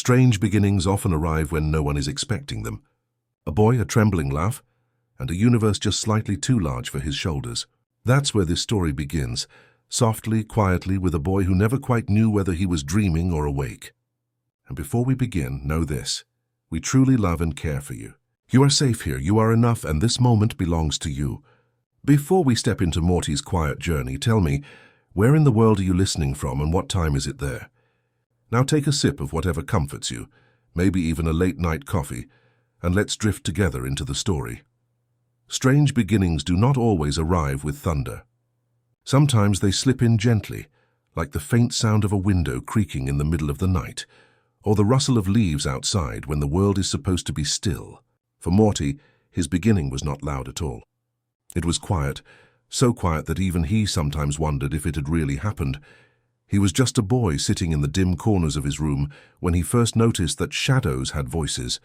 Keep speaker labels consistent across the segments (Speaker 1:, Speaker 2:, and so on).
Speaker 1: Strange beginnings often arrive when no one is expecting them. A boy, a trembling laugh, and a universe just slightly too large for his shoulders. That's where this story begins, softly, quietly, with a boy who never quite knew whether he was dreaming or awake. And before we begin, know this: we truly love and care for you. You are safe here, you are enough, and this moment belongs to you. Before we step into Morty's quiet journey, tell me, where in the world are you listening from and what time is it there? Now take a sip of whatever comforts you, maybe even a late-night coffee, and let's drift together into the story. Strange beginnings do not always arrive with thunder. Sometimes they slip in gently, like the faint sound of a window creaking in the middle of the night, or the rustle of leaves outside when the world is supposed to be still. For Morty, his beginning was not loud at all. It was quiet, so quiet that even he sometimes wondered if it had really happened. He was just a boy sitting in the dim corners of his room when he first noticed that shadows had voices.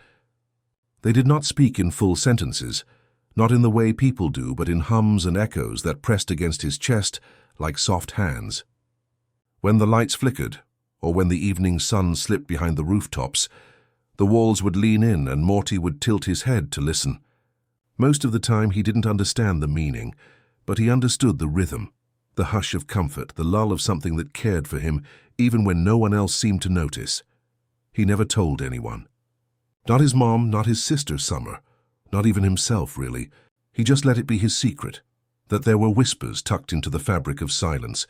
Speaker 1: They did not speak in full sentences, not in the way people do, but in hums and echoes that pressed against his chest like soft hands. When the lights flickered, or when the evening sun slipped behind the rooftops, the walls would lean in and Morty would tilt his head to listen. Most of the time he didn't understand the meaning, but he understood the rhythm, the hush of comfort, the lull of something that cared for him even when no one else seemed to notice. He never told anyone. Not his mom, not his sister Summer, not even himself, really. He just let it be his secret, that there were whispers tucked into the fabric of silence,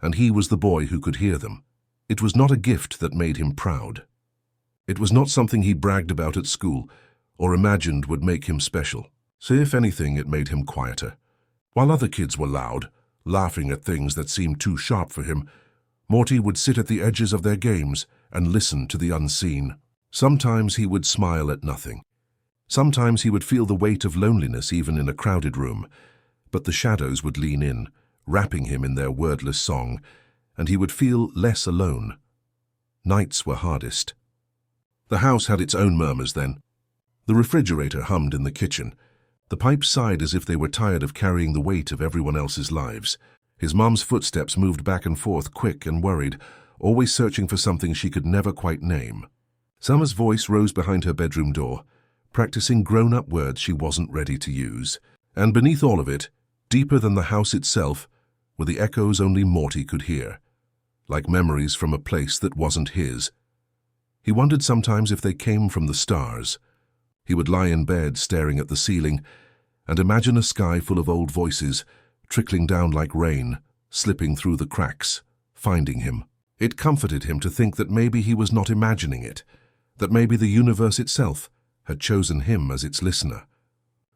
Speaker 1: and he was the boy who could hear them. It was not a gift that made him proud. It was not something he bragged about at school or imagined would make him special. So if anything, it made him quieter. While other kids were loud, laughing at things that seemed too sharp for him, Morty would sit at the edges of their games and listen to the unseen. Sometimes he would smile at nothing. Sometimes he would feel the weight of loneliness even in a crowded room, but the shadows would lean in, wrapping him in their wordless song, and he would feel less alone. Nights were hardest. The house had its own murmurs then. The refrigerator hummed in the kitchen. The pipes sighed as if they were tired of carrying the weight of everyone else's lives. His mom's footsteps moved back and forth, quick and worried, always searching for something she could never quite name. Summer's voice rose behind her bedroom door, practicing grown-up words she wasn't ready to use. And beneath all of it, deeper than the house itself, were the echoes only Morty could hear, like memories from a place that wasn't his. He wondered sometimes if they came from the stars. He would lie in bed staring at the ceiling and imagine a sky full of old voices, trickling down like rain, slipping through the cracks, finding him. It comforted him to think that maybe he was not imagining it, that maybe the universe itself had chosen him as its listener.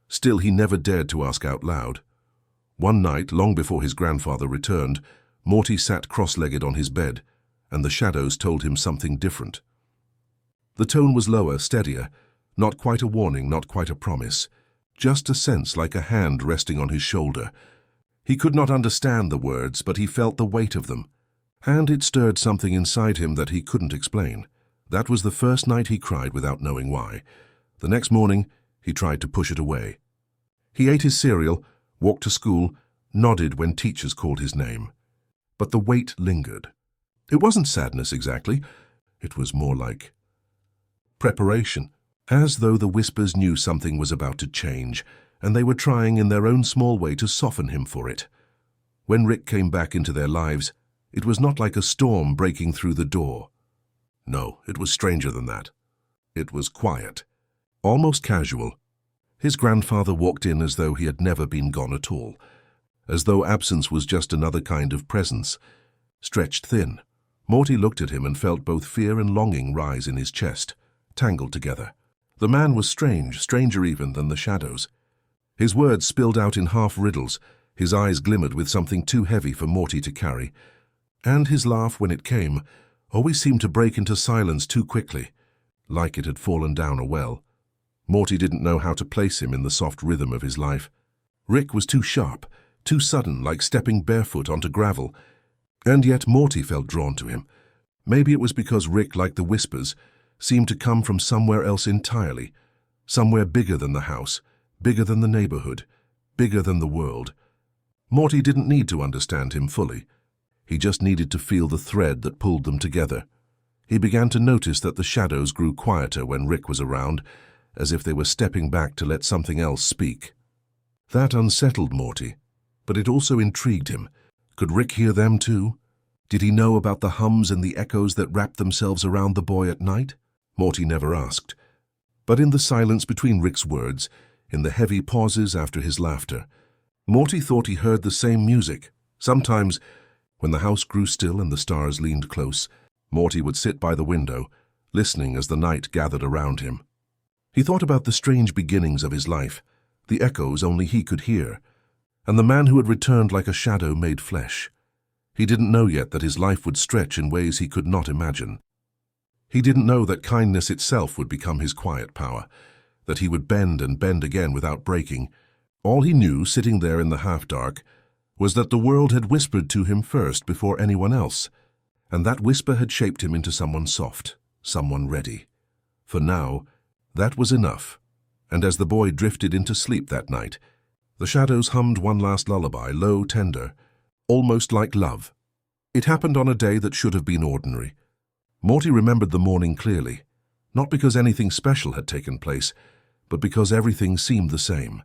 Speaker 1: Still, he never dared to ask out loud. One night, long before his grandfather returned, Morty sat cross-legged on his bed, and the shadows told him something different. The tone was lower, steadier, not quite a warning, not quite a promise, just a sense like a hand resting on his shoulder. He could not understand the words, but he felt the weight of them, and it stirred something inside him that he couldn't explain. That was the first night he cried without knowing why. The next morning, he tried to push it away. He ate his cereal, walked to school, nodded when teachers called his name. But the weight lingered. It wasn't sadness exactly. It was more like preparation, as though the whispers knew something was about to change, and they were trying in their own small way to soften him for it. When Rick came back into their lives, it was not like a storm breaking through the door. No, it was stranger than that. It was quiet, almost casual. His grandfather walked in as though he had never been gone at all, as though absence was just another kind of presence, stretched thin. Morty looked at him and felt both fear and longing rise in his chest, tangled together. The man was strange, stranger even than the shadows. His words spilled out in half-riddles, his eyes glimmered with something too heavy for Morty to carry, and his laugh, when it came, always seemed to break into silence too quickly, like it had fallen down a well. Morty didn't know how to place him in the soft rhythm of his life. Rick was too sharp, too sudden, like stepping barefoot onto gravel, and yet Morty felt drawn to him. Maybe it was because Rick, like the whispers, seemed to come from somewhere else entirely, somewhere bigger than the house, bigger than the neighborhood, bigger than the world. Morty didn't need to understand him fully. He just needed to feel the thread that pulled them together. He began to notice that the shadows grew quieter when Rick was around, as if they were stepping back to let something else speak. That unsettled Morty, but it also intrigued him. Could Rick hear them too? Did he know about the hums and the echoes that wrapped themselves around the boy at night? Morty never asked. But in the silence between Rick's words, in the heavy pauses after his laughter, Morty thought he heard the same music. Sometimes, when the house grew still and the stars leaned close, Morty would sit by the window, listening as the night gathered around him. He thought about the strange beginnings of his life, the echoes only he could hear, and the man who had returned like a shadow made flesh. He didn't know yet that his life would stretch in ways he could not imagine. He didn't know that kindness itself would become his quiet power, that he would bend and bend again without breaking. All he knew, sitting there in the half-dark, was that the world had whispered to him first before anyone else, and that whisper had shaped him into someone soft, someone ready. For now, that was enough, and as the boy drifted into sleep that night, the shadows hummed one last lullaby, low, tender, almost like love. It happened on a day that should have been ordinary. Morty remembered the morning clearly, not because anything special had taken place, but because everything seemed the same.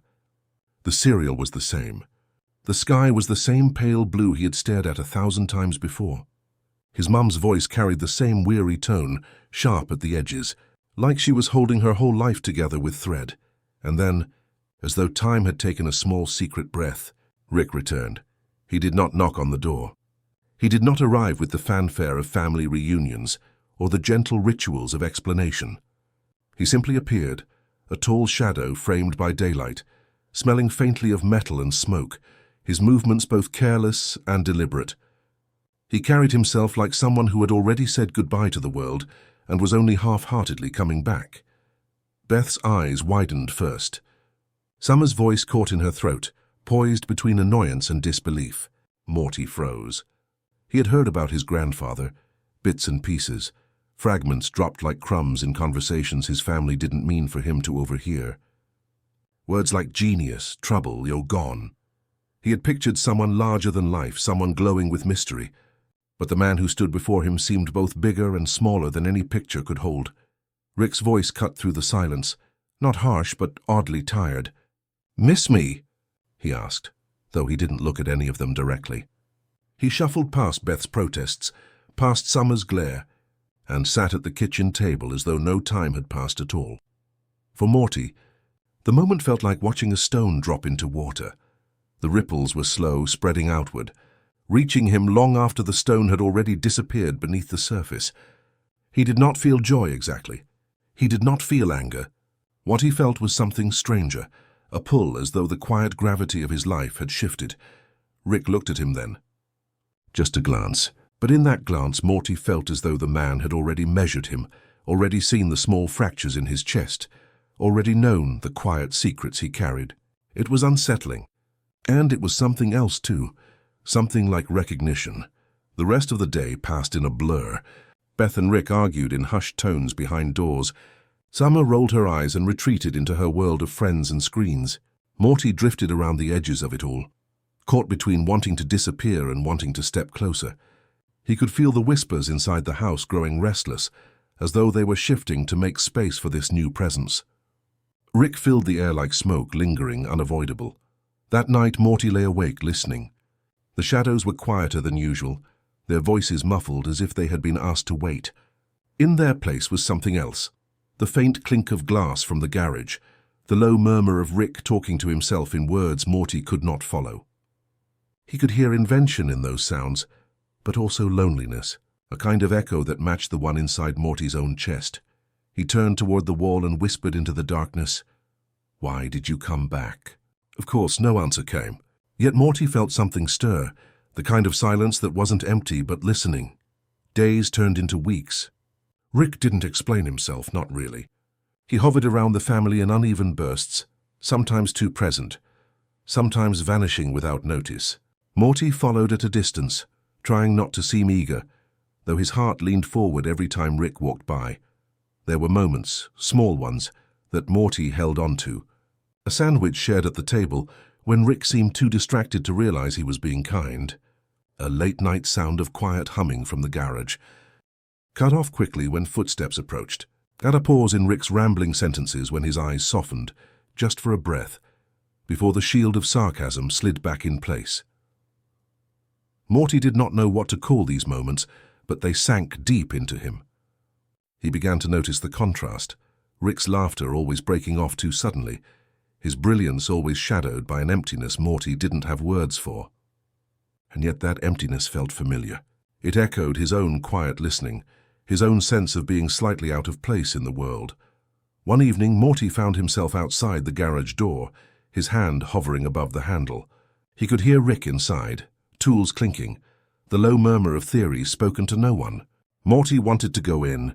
Speaker 1: The cereal was the same. The sky was the same pale blue he had stared at 1,000 times before. His mum's voice carried the same weary tone, sharp at the edges, like she was holding her whole life together with thread. And then, as though time had taken a small secret breath, Rick returned. He did not knock on the door. He did not arrive with the fanfare of family reunions or the gentle rituals of explanation. He simply appeared, a tall shadow framed by daylight, smelling faintly of metal and smoke, his movements both careless and deliberate. He carried himself like someone who had already said goodbye to the world and was only half-heartedly coming back. Beth's eyes widened first. Summer's voice caught in her throat, poised between annoyance and disbelief. Morty froze. He had heard about his grandfather, bits and pieces, fragments dropped like crumbs in conversations his family didn't mean for him to overhear. Words like genius, trouble, you're gone. He had pictured someone larger than life, someone glowing with mystery, but the man who stood before him seemed both bigger and smaller than any picture could hold. Rick's voice cut through the silence, not harsh but oddly tired. "Miss me?" he asked, though he didn't look at any of them directly. He shuffled past Beth's protests, past Summer's glare, and sat at the kitchen table as though no time had passed at all. For Morty, the moment felt like watching a stone drop into water. The ripples were slow, spreading outward, reaching him long after the stone had already disappeared beneath the surface. He did not feel joy exactly. He did not feel anger. What he felt was something stranger, a pull as though the quiet gravity of his life had shifted. Rick looked at him then. Just a glance, but in that glance Morty felt as though the man had already measured him, already seen the small fractures in his chest, already known the quiet secrets he carried. It was unsettling. And it was something else too, something like recognition. The rest of the day passed in a blur. Beth and Rick argued in hushed tones behind doors. Summer rolled her eyes and retreated into her world of friends and screens. Morty drifted around the edges of it all, caught between wanting to disappear and wanting to step closer. He could feel the whispers inside the house growing restless, as though they were shifting to make space for this new presence. Rick filled the air like smoke, lingering, unavoidable. That night Morty lay awake, listening. The shadows were quieter than usual, their voices muffled as if they had been asked to wait. In their place was something else. The faint clink of glass from the garage, the low murmur of Rick talking to himself in words Morty could not follow. He could hear invention in those sounds, but also loneliness, a kind of echo that matched the one inside Morty's own chest. He turned toward the wall and whispered into the darkness, "Why did you come back?" Of course, no answer came. Yet Morty felt something stir, the kind of silence that wasn't empty but listening. Days turned into weeks. Rick didn't explain himself, not really. He hovered around the family in uneven bursts, sometimes too present, sometimes vanishing without notice. Morty followed at a distance, trying not to seem eager, though his heart leaned forward every time Rick walked by. There were moments, small ones, that Morty held on to. A sandwich shared at the table when Rick seemed too distracted to realize he was being kind. A late-night sound of quiet humming from the garage. cut off quickly when footsteps approached. At a pause in Rick's rambling sentences when his eyes softened, just for a breath, before the shield of sarcasm slid back in place. Morty did not know what to call these moments, but they sank deep into him. He began to notice the contrast, Rick's laughter always breaking off too suddenly, his brilliance always shadowed by an emptiness Morty didn't have words for. And yet that emptiness felt familiar. It echoed his own quiet listening, his own sense of being slightly out of place in the world. One evening, Morty found himself outside the garage door, his hand hovering above the handle. He could hear Rick inside, tools clinking, the low murmur of theories spoken to no one. Morty wanted to go in.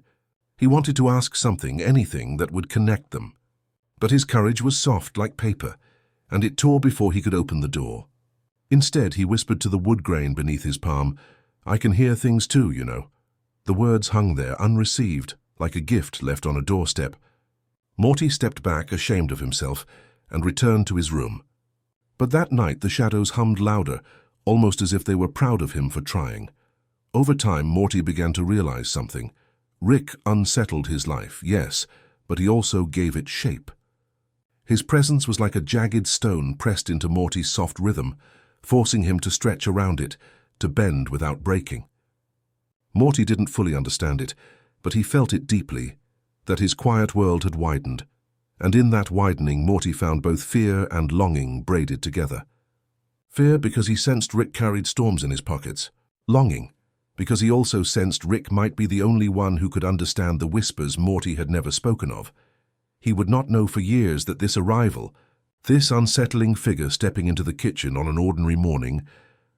Speaker 1: He wanted to ask something, anything that would connect them. But his courage was soft like paper, and it tore before he could open the door. Instead, he whispered to the wood grain beneath his palm, "I can hear things too, you know." The words hung there, unreceived, like a gift left on a doorstep. Morty stepped back, ashamed of himself, and returned to his room. But that night the shadows hummed louder, almost as if they were proud of him for trying. Over time, Morty began to realize something. Rick unsettled his life, yes, but he also gave it shape. His presence was like a jagged stone pressed into Morty's soft rhythm, forcing him to stretch around it, to bend without breaking. Morty didn't fully understand it, but he felt it deeply, that his quiet world had widened, and in that widening Morty found both fear and longing braided together. Fear because he sensed Rick carried storms in his pockets. Longing because he also sensed Rick might be the only one who could understand the whispers Morty had never spoken of. He would not know for years that this arrival, this unsettling figure stepping into the kitchen on an ordinary morning,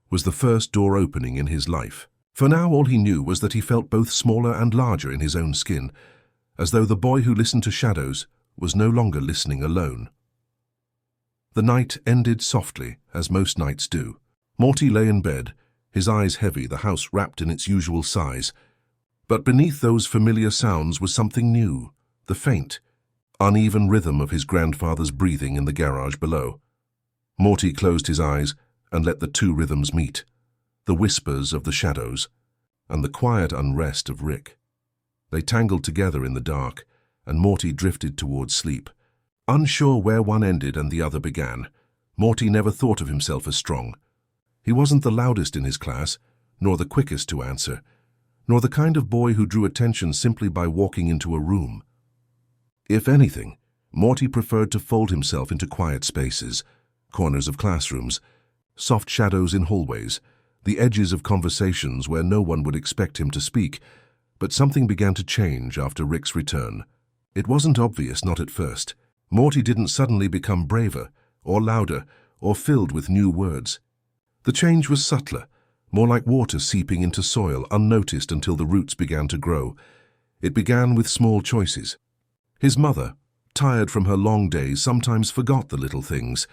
Speaker 1: was the first door opening in his life. For now all he knew was that he felt both smaller and larger in his own skin, as though the boy who listened to shadows was no longer listening alone. The night ended softly, as most nights do. Morty lay in bed, his eyes heavy, the house wrapped in its usual sighs. But beneath those familiar sounds was something new, the faint, uneven rhythm of his grandfather's breathing in the garage below. Morty closed his eyes and let the two rhythms meet, the whispers of the shadows and the quiet unrest of Rick. They tangled together in the dark, and Morty drifted towards sleep. Unsure where one ended and the other began, Morty never thought of himself as strong. He wasn't the loudest in his class, nor the quickest to answer, nor the kind of boy who drew attention simply by walking into a room. If anything, Morty preferred to fold himself into quiet spaces, corners of classrooms, soft shadows in hallways, the edges of conversations where no one would expect him to speak. But something began to change after Rick's return. It wasn't obvious, not at first. Morty didn't suddenly become braver, or louder, or filled with new words. The change was subtler, more like water seeping into soil, unnoticed until the roots began to grow. It began with small choices. His mother, tired from her long days, sometimes forgot the little things,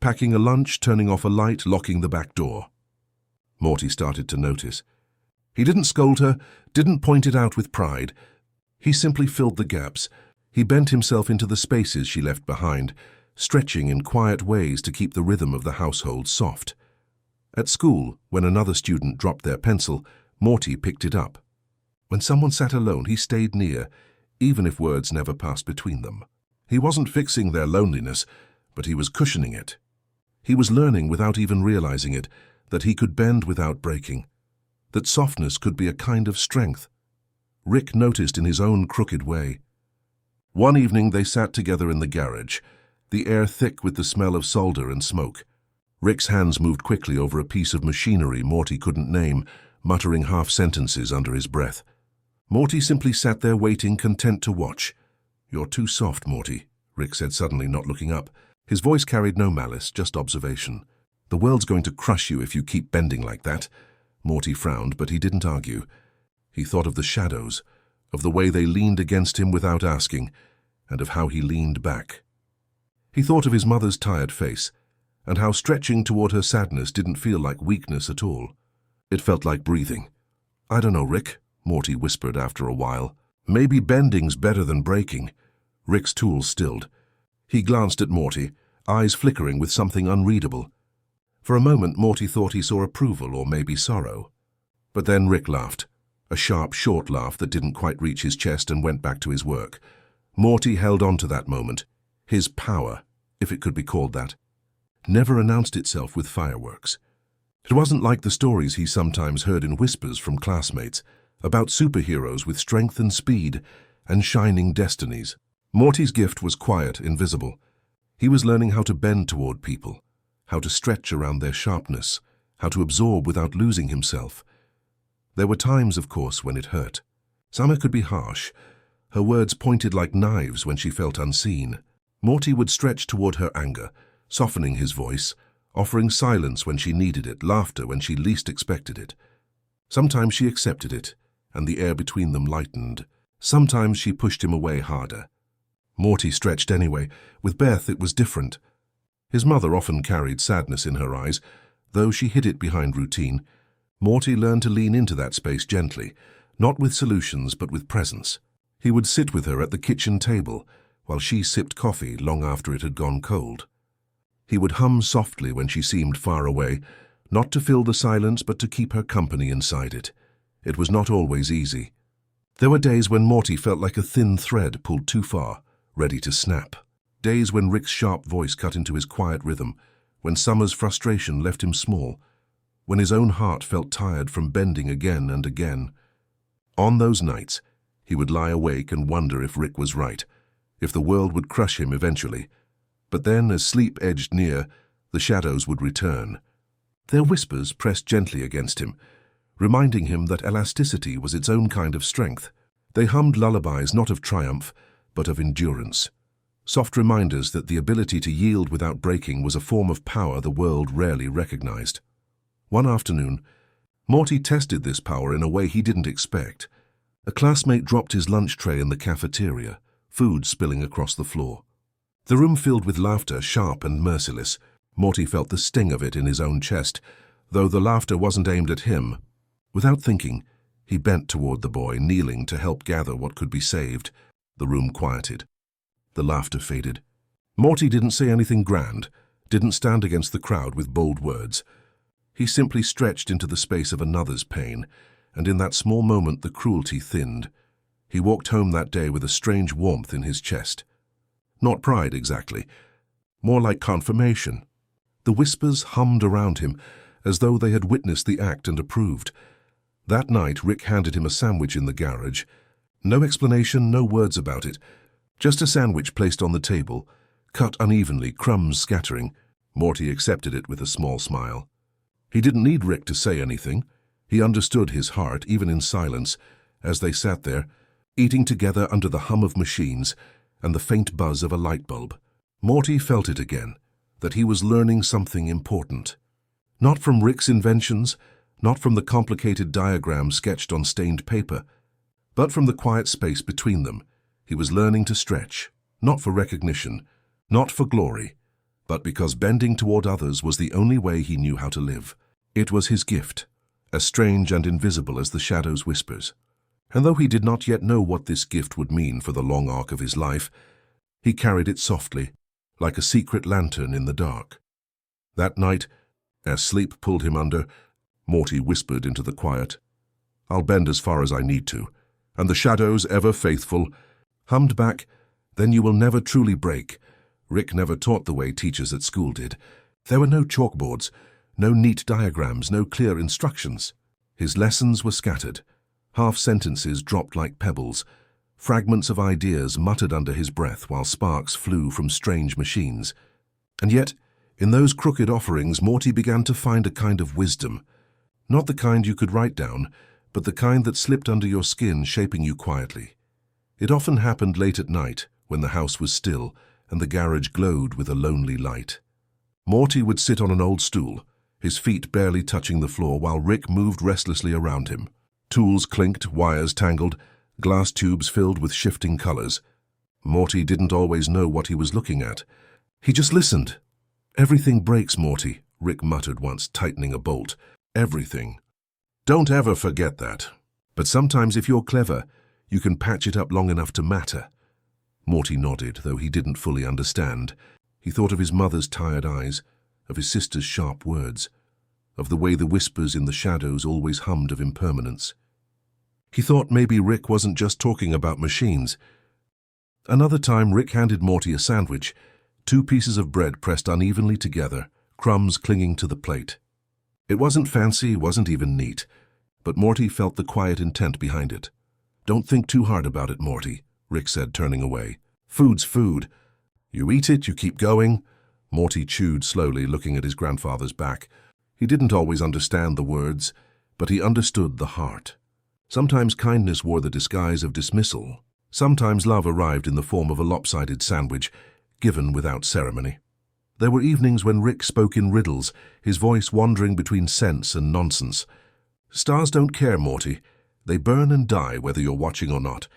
Speaker 1: packing a lunch, turning off a light, locking the back door. Morty started to notice. He didn't scold her, didn't point it out with pride. He simply filled the gaps. He bent himself into the spaces she left behind, stretching in quiet ways to keep the rhythm of the household soft. At school, when another student dropped their pencil, Morty picked it up. When someone sat alone, he stayed near, even if words never passed between them. He wasn't fixing their loneliness, but he was cushioning it. He was learning without even realizing it, that he could bend without breaking, that softness could be a kind of strength. Rick noticed in his own crooked way. One evening they sat together in the garage, the air thick with the smell of solder and smoke. Rick's hands moved quickly over a piece of machinery Morty couldn't name, muttering half-sentences under his breath. Morty simply sat there waiting, content to watch. "You're too soft, Morty," Rick said suddenly, not looking up. His voice carried no malice, just observation. "The world's going to crush you if you keep bending like that." Morty frowned, but he didn't argue. He thought of the shadows, of the way they leaned against him without asking, and of how he leaned back. He thought of his mother's tired face, and how stretching toward her sadness didn't feel like weakness at all. It felt like breathing. "I don't know, Rick," Morty whispered after a while. "Maybe bending's better than breaking." Rick's tools stilled. He glanced at Morty, eyes flickering with something unreadable. For a moment, Morty thought he saw approval or maybe sorrow. But then Rick laughed. A sharp, short laugh that didn't quite reach his chest and went back to his work. Morty held on to that moment. His power, if it could be called that, never announced itself with fireworks. It wasn't like the stories he sometimes heard in whispers from classmates about superheroes with strength and speed and shining destinies. Morty's gift was quiet, invisible. He was learning how to bend toward people, how to stretch around their sharpness, how to absorb without losing himself. There were times, of course, when it hurt. Summer could be harsh. Her words pointed like knives when she felt unseen. Morty would stretch toward her anger, softening his voice, offering silence when she needed it, laughter when she least expected it. Sometimes she accepted it, and the air between them lightened. Sometimes she pushed him away harder. Morty stretched anyway. With Beth, it was different. His mother often carried sadness in her eyes, though she hid it behind routine. Morty learned to lean into that space gently, not with solutions but with presence. He would sit with her at the kitchen table, while she sipped coffee long after it had gone cold. He would hum softly when she seemed far away, not to fill the silence but to keep her company inside it. It was not always easy. There were days when Morty felt like a thin thread pulled too far, ready to snap. Days when Rick's sharp voice cut into his quiet rhythm, when Summer's frustration left him small, when his own heart felt tired from bending again and again. On those nights, he would lie awake and wonder if Rick was right, if the world would crush him eventually. But then, as sleep edged near, the shadows would return. Their whispers pressed gently against him, reminding him that elasticity was its own kind of strength. They hummed lullabies not of triumph, but of endurance. Soft reminders that the ability to yield without breaking was a form of power the world rarely recognized. One afternoon, Morty tested this power in a way he didn't expect. A classmate dropped his lunch tray in the cafeteria, food spilling across the floor. The room filled with laughter, sharp and merciless. Morty felt the sting of it in his own chest, though the laughter wasn't aimed at him. Without thinking, he bent toward the boy, kneeling to help gather what could be saved. The room quieted. The laughter faded. Morty didn't say anything grand, didn't stand against the crowd with bold words. He simply stretched into the space of another's pain, and in that small moment the cruelty thinned. He walked home that day with a strange warmth in his chest. Not pride exactly, more like confirmation. The whispers hummed around him, as though they had witnessed the act and approved. That night Rick handed him a sandwich in the garage. No explanation, no words about it. Just a sandwich placed on the table, cut unevenly, crumbs scattering. Morty accepted it with a small smile. He didn't need Rick to say anything. He understood his heart, even in silence, as they sat there, eating together under the hum of machines and the faint buzz of a light bulb. Morty felt it again, that he was learning something important. Not from Rick's inventions, not from the complicated diagrams sketched on stained paper, but from the quiet space between them. He was learning to stretch, not for recognition, not for glory, but because bending toward others was the only way he knew how to live. It was his gift, as strange and invisible as the shadow's whispers. And though he did not yet know what this gift would mean for the long arc of his life, he carried it softly, like a secret lantern in the dark. That night, as sleep pulled him under, Morty whispered into the quiet, "I'll bend as far as I need to," and the shadows, ever faithful, hummed back, "Then you will never truly break." Rick never taught the way teachers at school did. There were no chalkboards, no neat diagrams, no clear instructions. His lessons were scattered. Half-sentences dropped like pebbles, fragments of ideas muttered under his breath while sparks flew from strange machines. And yet, in those crooked offerings, Morty began to find a kind of wisdom. Not the kind you could write down, but the kind that slipped under your skin, shaping you quietly. It often happened late at night, when the house was still, and the garage glowed with a lonely light. Morty would sit on an old stool, his feet barely touching the floor, while Rick moved restlessly around him. Tools clinked, wires tangled, glass tubes filled with shifting colors. Morty didn't always know what he was looking at. He just listened. "Everything breaks, Morty," Rick muttered once, tightening a bolt. "Everything. Don't ever forget that. But sometimes if you're clever, you can patch it up long enough to matter." Morty nodded, though he didn't fully understand. He thought of his mother's tired eyes, of his sister's sharp words, of the way the whispers in the shadows always hummed of impermanence. He thought maybe Rick wasn't just talking about machines. Another time, Rick handed Morty a sandwich, 2 pieces of bread pressed unevenly together, crumbs clinging to the plate. It wasn't fancy, wasn't even neat, but Morty felt the quiet intent behind it. "Don't think too hard about it, Morty," Rick said, turning away. "Food's food. You eat it, you keep going." Morty chewed slowly, looking at his grandfather's back. He didn't always understand the words, but he understood the heart. Sometimes kindness wore the disguise of dismissal. Sometimes love arrived in the form of a lopsided sandwich, given without ceremony. There were evenings when Rick spoke in riddles, his voice wandering between sense and nonsense. "Stars don't care, Morty. They burn and die whether you're watching or not.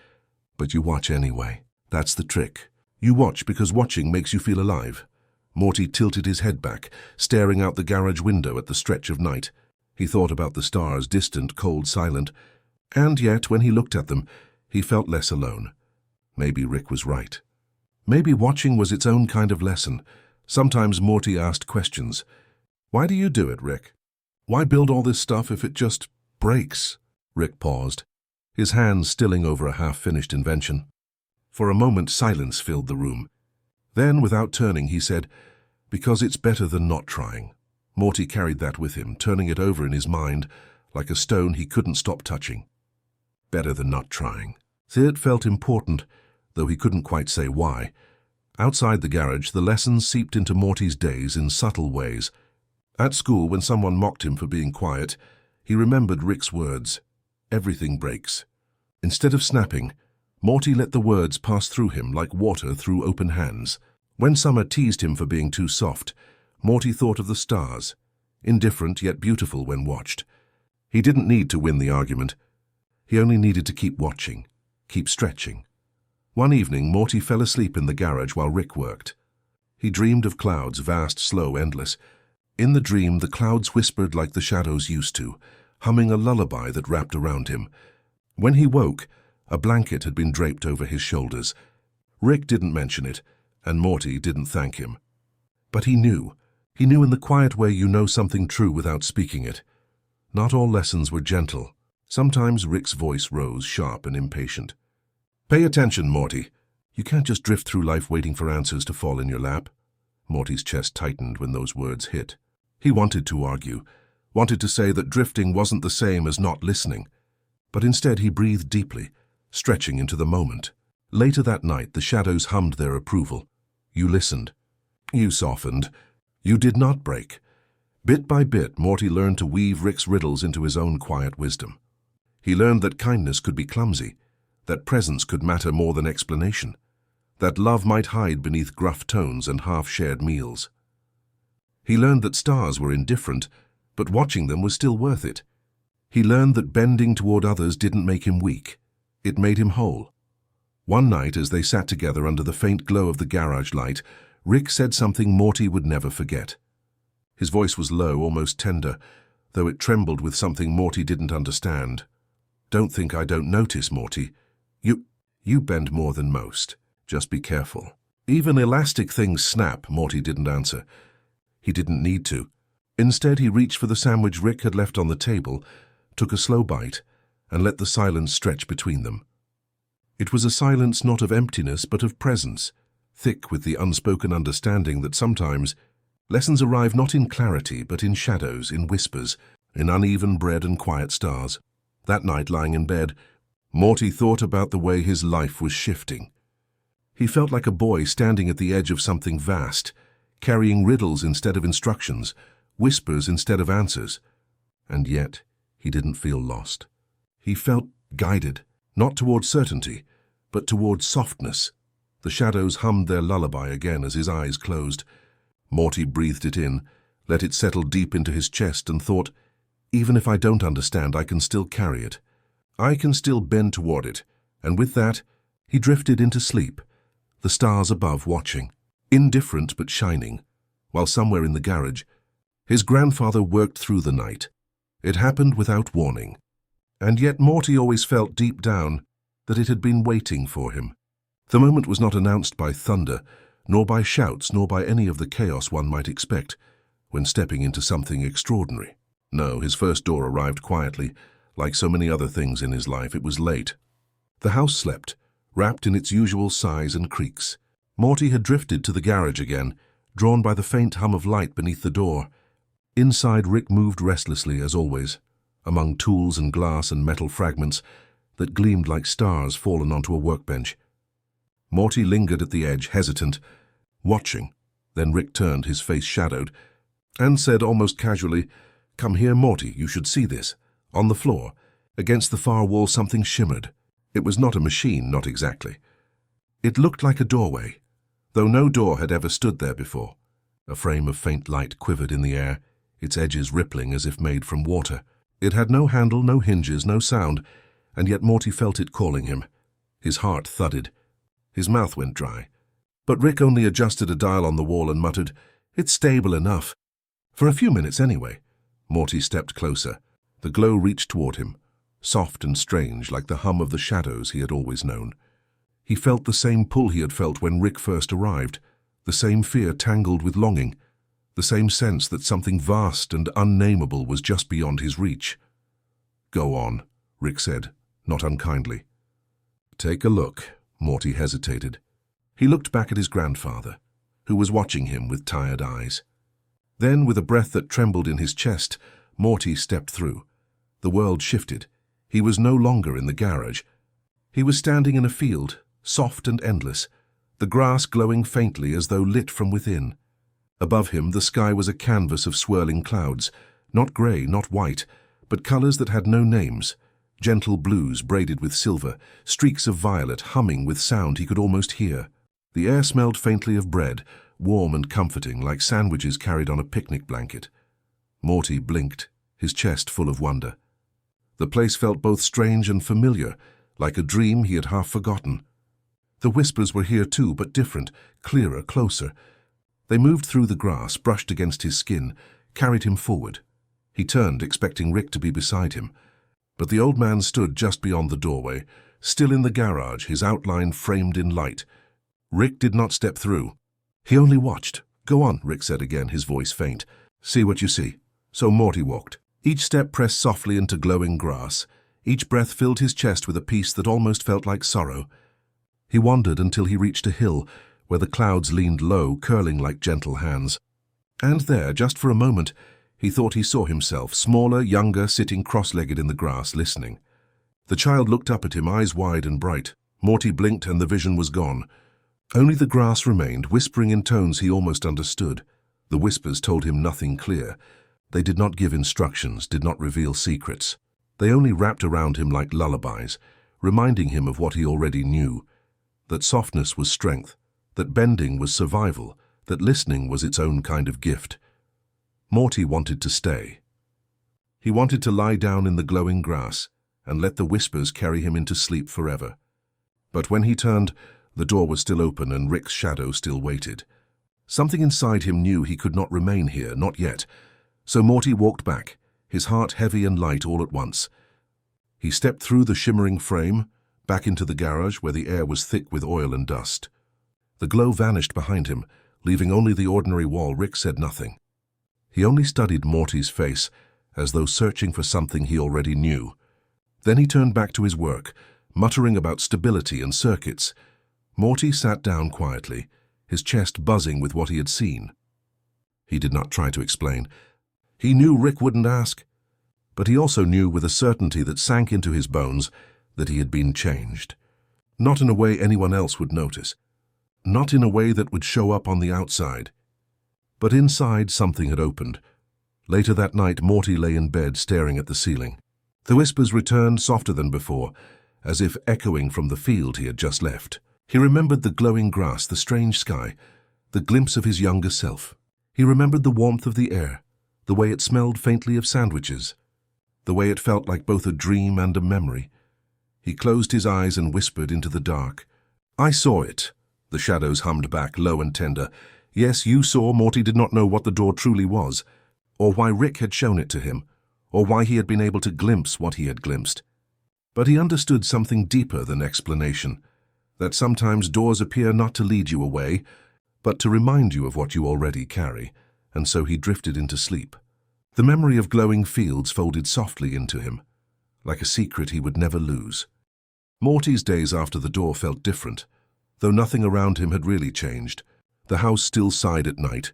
Speaker 1: But you watch anyway. That's the trick. You watch because watching makes you feel alive." Morty tilted his head back, staring out the garage window at the stretch of night. He thought about the stars, distant, cold, silent. And yet, when he looked at them, he felt less alone. Maybe Rick was right. Maybe watching was its own kind of lesson. Sometimes Morty asked questions. "Why do you do it, Rick? Why build all this stuff if it just breaks?" Rick paused, his hands stilling over a half-finished invention. For a moment, silence filled the room. Then, without turning, he said, "Because it's better than not trying." Morty carried that with him, turning it over in his mind like a stone he couldn't stop touching. Better than not trying. It felt important, though he couldn't quite say why. Outside the garage, the lessons seeped into Morty's days in subtle ways. At school, when someone mocked him for being quiet, he remembered Rick's words, "Everything breaks." Instead of snapping, Morty let the words pass through him like water through open hands. When Summer teased him for being too soft, Morty thought of the stars, indifferent yet beautiful when watched. He didn't need to win the argument. He only needed to keep watching, keep stretching. One evening, Morty fell asleep in the garage while Rick worked. He dreamed of clouds, vast, slow, endless. In the dream, the clouds whispered like the shadows used to, humming a lullaby that wrapped around him. When he woke, a blanket had been draped over his shoulders. Rick didn't mention it, and Morty didn't thank him. But he knew. He knew in the quiet way you know something true without speaking it. Not all lessons were gentle. Sometimes Rick's voice rose, sharp and impatient. "Pay attention, Morty. You can't just drift through life waiting for answers to fall in your lap." Morty's chest tightened when those words hit. He wanted to argue, wanted to say that drifting wasn't the same as not listening. But instead he breathed deeply, stretching into the moment. Later that night, the shadows hummed their approval. You listened. You softened. You did not break. Bit by bit, Morty learned to weave Rick's riddles into his own quiet wisdom. He learned that kindness could be clumsy, that presence could matter more than explanation, that love might hide beneath gruff tones and half-shared meals. He learned that stars were indifferent, but watching them was still worth it. He learned that bending toward others didn't make him weak. It made him whole. One night, as they sat together under the faint glow of the garage light, Rick said something Morty would never forget. His voice was low, almost tender, though it trembled with something Morty didn't understand. "Don't think I don't notice, Morty. You bend more than most. Just be careful." "Even elastic things snap," Morty didn't answer. He didn't need to. Instead, he reached for the sandwich Rick had left on the table, took a slow bite, and let the silence stretch between them. It was a silence not of emptiness but of presence, thick with the unspoken understanding that sometimes lessons arrive not in clarity but in shadows, in whispers, in uneven bread and quiet stars. That night, lying in bed, Morty thought about the way his life was shifting. He felt like a boy standing at the edge of something vast, carrying riddles instead of instructions, whispers instead of answers. And yet, he didn't feel lost. He felt guided, not toward certainty, but toward softness. The shadows hummed their lullaby again as his eyes closed. Morty breathed it in, let it settle deep into his chest, and thought, even if I don't understand, I can still carry it. I can still bend toward it. And with that, he drifted into sleep, the stars above watching, indifferent but shining, while somewhere in the garage, his grandfather worked through the night. It happened without warning. And yet Morty always felt deep down that it had been waiting for him. The moment was not announced by thunder, nor by shouts, nor by any of the chaos one might expect when stepping into something extraordinary. No, his first door arrived quietly, Like so many other things in his life, it was late. The house slept, wrapped in its usual sighs and creaks. Morty had drifted to the garage again, drawn by the faint hum of light beneath the door. Inside, Rick moved restlessly as always, among tools and glass and metal fragments that gleamed like stars fallen onto a workbench. Morty lingered at the edge, hesitant, watching. Then Rick turned, his face shadowed, and said almost casually, "Come here, Morty, you should see this." On the floor, against the far wall, something shimmered. It was not a machine, not exactly. It looked like a doorway, though no door had ever stood there before. A frame of faint light quivered in the air, its edges rippling as if made from water. It had no handle, no hinges, no sound, and yet Morty felt it calling him. His heart thudded. His mouth went dry. But Rick only adjusted a dial on the wall and muttered, "It's stable enough." For a few minutes anyway. Morty stepped closer. The glow reached toward him, soft and strange, like the hum of the shadows he had always known. He felt the same pull he had felt when Rick first arrived, the same fear tangled with longing, the same sense that something vast and unnameable was just beyond his reach. "Go on," Rick said, not unkindly. "Take a look." Morty hesitated. He looked back at his grandfather, who was watching him with tired eyes. Then, with a breath that trembled in his chest, Morty stepped through. The world shifted. He was no longer in the garage. He was standing in a field, soft and endless, the grass glowing faintly as though lit from within. Above him, the sky was a canvas of swirling clouds, not grey, not white, but colours that had no names. Gentle blues braided with silver, streaks of violet humming with sound he could almost hear. The air smelled faintly of bread, warm and comforting, like sandwiches carried on a picnic blanket. Morty blinked, his chest full of wonder. The place felt both strange and familiar, like a dream he had half forgotten. The whispers were here too, but different, clearer, closer. They moved through the grass, brushed against his skin, carried him forward. He turned, expecting Rick to be beside him. But the old man stood just beyond the doorway, still in the garage, his outline framed in light. Rick did not step through. He only watched. "Go on," Rick said again, his voice faint. "See what you see." So Morty walked. Each step pressed softly into glowing grass. Each breath filled his chest with a peace that almost felt like sorrow. He wandered until he reached a hill, where the clouds leaned low, curling like gentle hands. And there, just for a moment, he thought he saw himself, smaller, younger, sitting cross-legged in the grass, listening. The child looked up at him, eyes wide and bright. Morty blinked and the vision was gone. Only the grass remained, whispering in tones he almost understood. The whispers told him nothing clear. They did not give instructions, did not reveal secrets. They only wrapped around him like lullabies, reminding him of what he already knew, that softness was strength, that bending was survival, that listening was its own kind of gift. Morty wanted to stay. He wanted to lie down in the glowing grass and let the whispers carry him into sleep forever. But when he turned, the door was still open and Rick's shadow still waited. Something inside him knew he could not remain here, not yet. So Morty walked back, his heart heavy and light all at once. He stepped through the shimmering frame, back into the garage where the air was thick with oil and dust. The glow vanished behind him, leaving only the ordinary wall. Rick said nothing. He only studied Morty's face, as though searching for something he already knew. Then he turned back to his work, muttering about stability and circuits. Morty sat down quietly, his chest buzzing with what he had seen. He did not try to explain. He knew Rick wouldn't ask, but he also knew with a certainty that sank into his bones that he had been changed. Not in a way anyone else would notice, not in a way that would show up on the outside. But inside something had opened. Later that night, Morty lay in bed staring at the ceiling. The whispers returned softer than before, as if echoing from the field he had just left. He remembered the glowing grass, the strange sky, the glimpse of his younger self. He remembered the warmth of the air, the way it smelled faintly of sandwiches, the way it felt like both a dream and a memory. He closed his eyes and whispered into the dark. "I saw it," the shadows hummed back, low and tender. Yes, you saw. Morty did not know what the door truly was, or why Rick had shown it to him, or why he had been able to glimpse what he had glimpsed. But he understood something deeper than explanation, that sometimes doors appear not to lead you away, but to remind you of what you already carry, and so he drifted into sleep. The memory of glowing fields folded softly into him. like a secret he would never lose. Morty's days after the door felt different, though nothing around him had really changed. The house still sighed at night.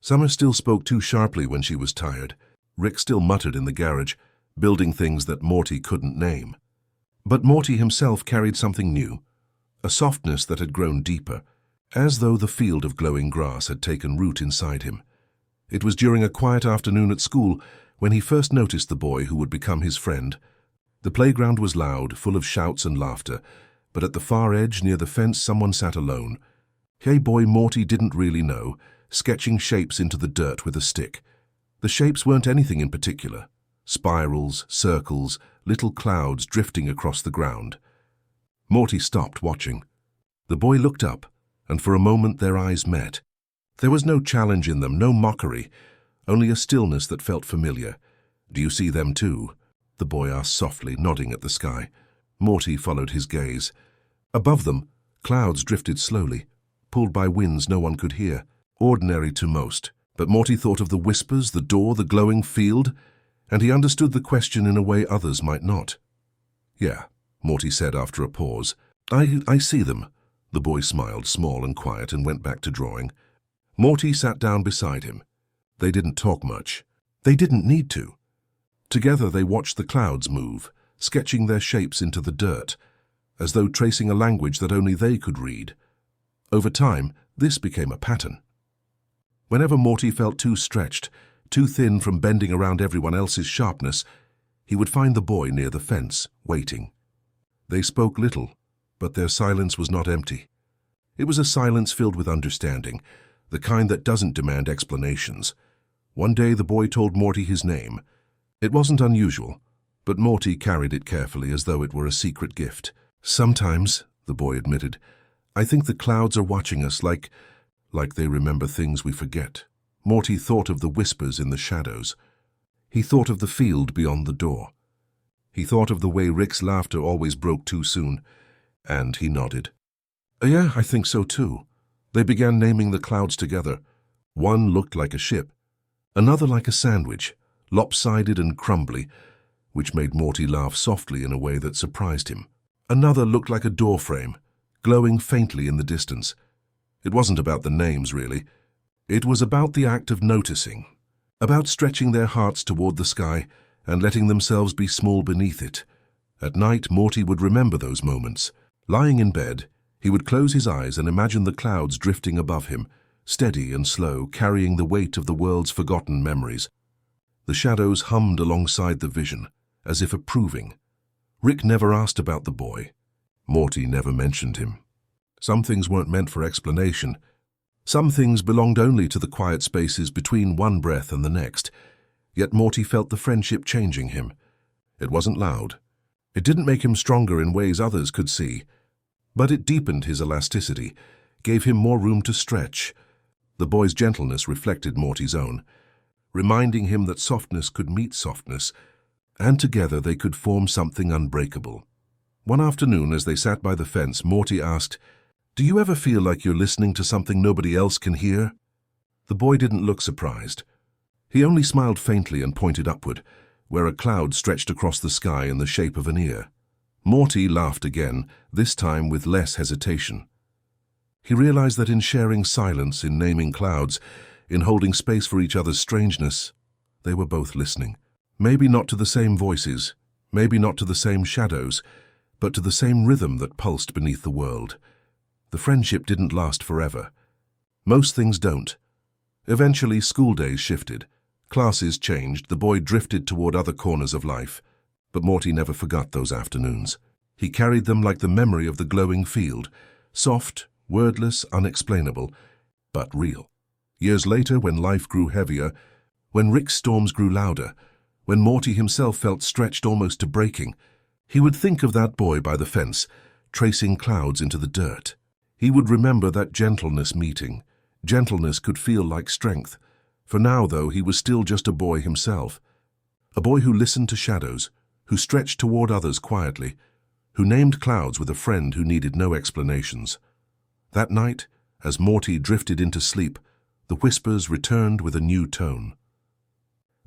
Speaker 1: Summer still spoke too sharply when she was tired. Rick still muttered in the garage, building things that Morty couldn't name. But Morty himself carried something new, a softness that had grown deeper, as though the field of glowing grass had taken root inside him. It was during a quiet afternoon at school when he first noticed the boy who would become his friend. The playground was loud, full of shouts and laughter, but at the far edge near the fence someone sat alone. Hey boy Morty didn't really know, sketching shapes into the dirt with a stick. The shapes weren't anything in particular. Spirals, circles, little clouds drifting across the ground. Morty stopped watching. The boy looked up, and for a moment their eyes met. There was no challenge in them, no mockery, only a stillness that felt familiar. "Do you see them too?" the boy asked softly, nodding at the sky. Morty followed his gaze. Above them, clouds drifted slowly, pulled by winds no one could hear, ordinary to most. But Morty thought of the whispers, the door, the glowing field, and he understood the question in a way others might not. "Yeah," Morty said after a pause. I see them." The boy smiled, small and quiet, and went back to drawing. Morty sat down beside him. They didn't talk much. They didn't need to. Together they watched the clouds move, sketching their shapes into the dirt, as though tracing a language that only they could read. Over time, this became a pattern. Whenever Morty felt too stretched, too thin from bending around everyone else's sharpness, he would find the boy near the fence, waiting. They spoke little, but their silence was not empty. It was a silence filled with understanding, the kind that doesn't demand explanations. One day the boy told Morty his name. It wasn't unusual, but Morty carried it carefully as though it were a secret gift. "Sometimes," the boy admitted, "I think the clouds are watching us like they remember things we forget." Morty thought of the whispers in the shadows. He thought of the field beyond the door. He thought of the way Rick's laughter always broke too soon, and he nodded. "Yeah, I think so too." They began naming the clouds together. One looked like a ship, another like a sandwich, lopsided and crumbly, which made Morty laugh softly in a way that surprised him. Another looked like a doorframe, glowing faintly in the distance. It wasn't about the names, really. It was about the act of noticing, about stretching their hearts toward the sky and letting themselves be small beneath it. At night, Morty would remember those moments. Lying in bed, he would close his eyes and imagine the clouds drifting above him, steady and slow, carrying the weight of the world's forgotten memories. The shadows hummed alongside the vision, as if approving. Rick never asked about the boy. Morty never mentioned him. Some things weren't meant for explanation. Some things belonged only to the quiet spaces between one breath and the next. Yet Morty felt the friendship changing him. It wasn't loud. It didn't make him stronger in ways others could see. But it deepened his elasticity, gave him more room to stretch. The boy's gentleness reflected Morty's own, reminding him that softness could meet softness, and together they could form something unbreakable. One afternoon, as they sat by the fence, Morty asked, "Do you ever feel like you're listening to something nobody else can hear?" The boy didn't look surprised. He only smiled faintly and pointed upward, where a cloud stretched across the sky in the shape of an ear. Morty laughed again, this time with less hesitation. He realized that in sharing silence, in naming clouds, in holding space for each other's strangeness, they were both listening. Maybe not to the same voices, maybe not to the same shadows, but to the same rhythm that pulsed beneath the world. The friendship didn't last forever. Most things don't. Eventually, school days shifted. Classes changed, the boy drifted toward other corners of life. But Morty never forgot those afternoons. He carried them like the memory of the glowing field, soft, wordless, unexplainable, but real. Years later, when life grew heavier, when Rick's storms grew louder, when Morty himself felt stretched almost to breaking, he would think of that boy by the fence, tracing clouds into the dirt. He would remember that gentleness meeting. Gentleness could feel like strength. For now, though, he was still just a boy himself. A boy who listened to shadows, who stretched toward others quietly, who named clouds with a friend who needed no explanations. That night, as Morty drifted into sleep, the whispers returned with a new tone.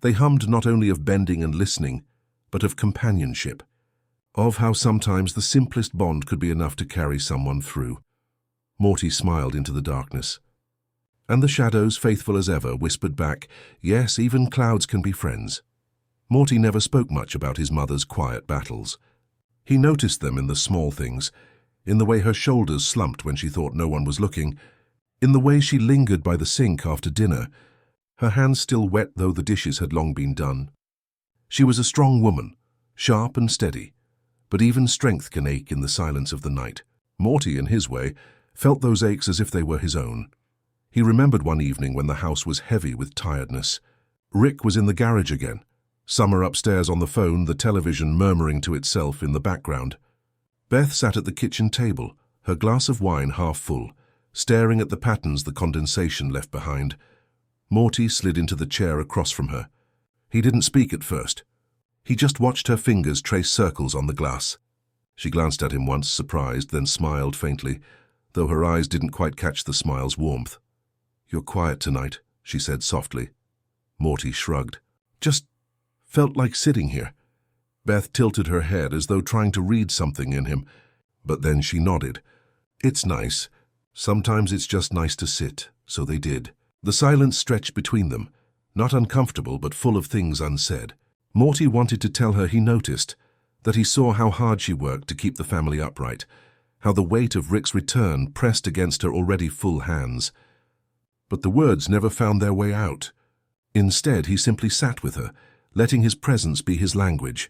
Speaker 1: They hummed not only of bending and listening, but of companionship, of how sometimes the simplest bond could be enough to carry someone through. Morty smiled into the darkness. And the shadows, faithful as ever, whispered back, "Yes, even clouds can be friends." Morty never spoke much about his mother's quiet battles. He noticed them in the small things, in the way her shoulders slumped when she thought no one was looking, in the way she lingered by the sink after dinner, her hands still wet though the dishes had long been done. She was a strong woman, sharp and steady, but even strength can ache in the silence of the night. Morty, in his way, felt those aches as if they were his own. He remembered one evening when the house was heavy with tiredness. Rick was in the garage again, Summer upstairs on the phone, the television murmuring to itself in the background. Beth sat at the kitchen table, her glass of wine half full, staring at the patterns the condensation left behind. Morty slid into the chair across from her. He didn't speak at first. He just watched her fingers trace circles on the glass. She glanced at him once, surprised, then smiled faintly, though her eyes didn't quite catch the smile's warmth. "You're quiet tonight," she said softly. Morty shrugged. "Just felt like sitting here." Beth tilted her head as though trying to read something in him, but then she nodded. "It's nice. Sometimes it's just nice to sit," so they did. The silence stretched between them, not uncomfortable but full of things unsaid. Morty wanted to tell her he noticed, that he saw how hard she worked to keep the family upright, how the weight of Rick's return pressed against her already full hands. But the words never found their way out. Instead, he simply sat with her, letting his presence be his language.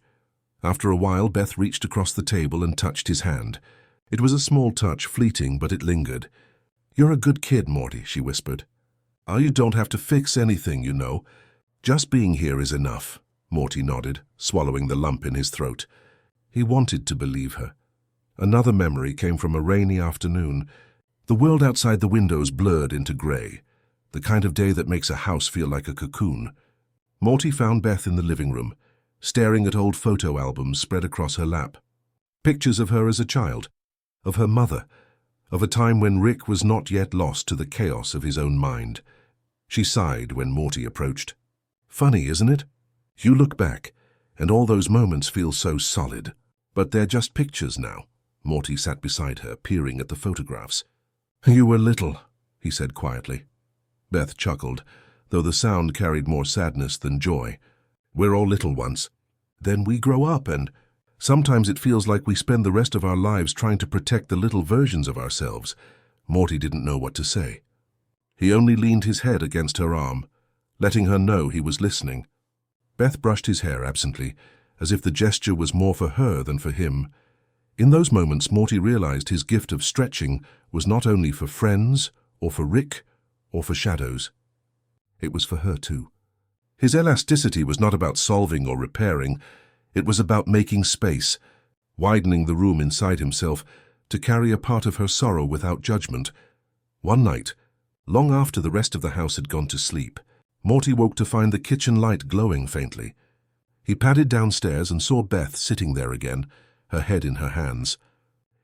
Speaker 1: After a while, Beth reached across the table and touched his hand. It was a small touch, fleeting, but it lingered. "You're a good kid, Morty," she whispered. "You don't have to fix anything, you know. Just being here is enough." Morty nodded, swallowing the lump in his throat. He wanted to believe her. Another memory came from a rainy afternoon. The world outside the windows blurred into grey, the kind of day that makes a house feel like a cocoon. Morty found Beth in the living room, staring at old photo albums spread across her lap. Pictures of her as a child, of her mother, of a time when Rick was not yet lost to the chaos of his own mind. She sighed when Morty approached. "Funny, isn't it? You look back, and all those moments feel so solid. But they're just pictures now." Morty sat beside her, peering at the photographs. "You were little," he said quietly. Beth chuckled, though the sound carried more sadness than joy. "We're all little once. Then we grow up, and sometimes it feels like we spend the rest of our lives trying to protect the little versions of ourselves." Morty didn't know what to say. He only leaned his head against her arm, letting her know he was listening. Beth brushed his hair absently, as if the gesture was more for her than for him. In those moments, Morty realized his gift of stretching was not only for friends, or for Rick, or for shadows. It was for her too. His elasticity was not about solving or repairing. It was about making space, widening the room inside himself to carry a part of her sorrow without judgment. One night, long after the rest of the house had gone to sleep, Morty woke to find the kitchen light glowing faintly. He padded downstairs and saw Beth sitting there again, her head in her hands.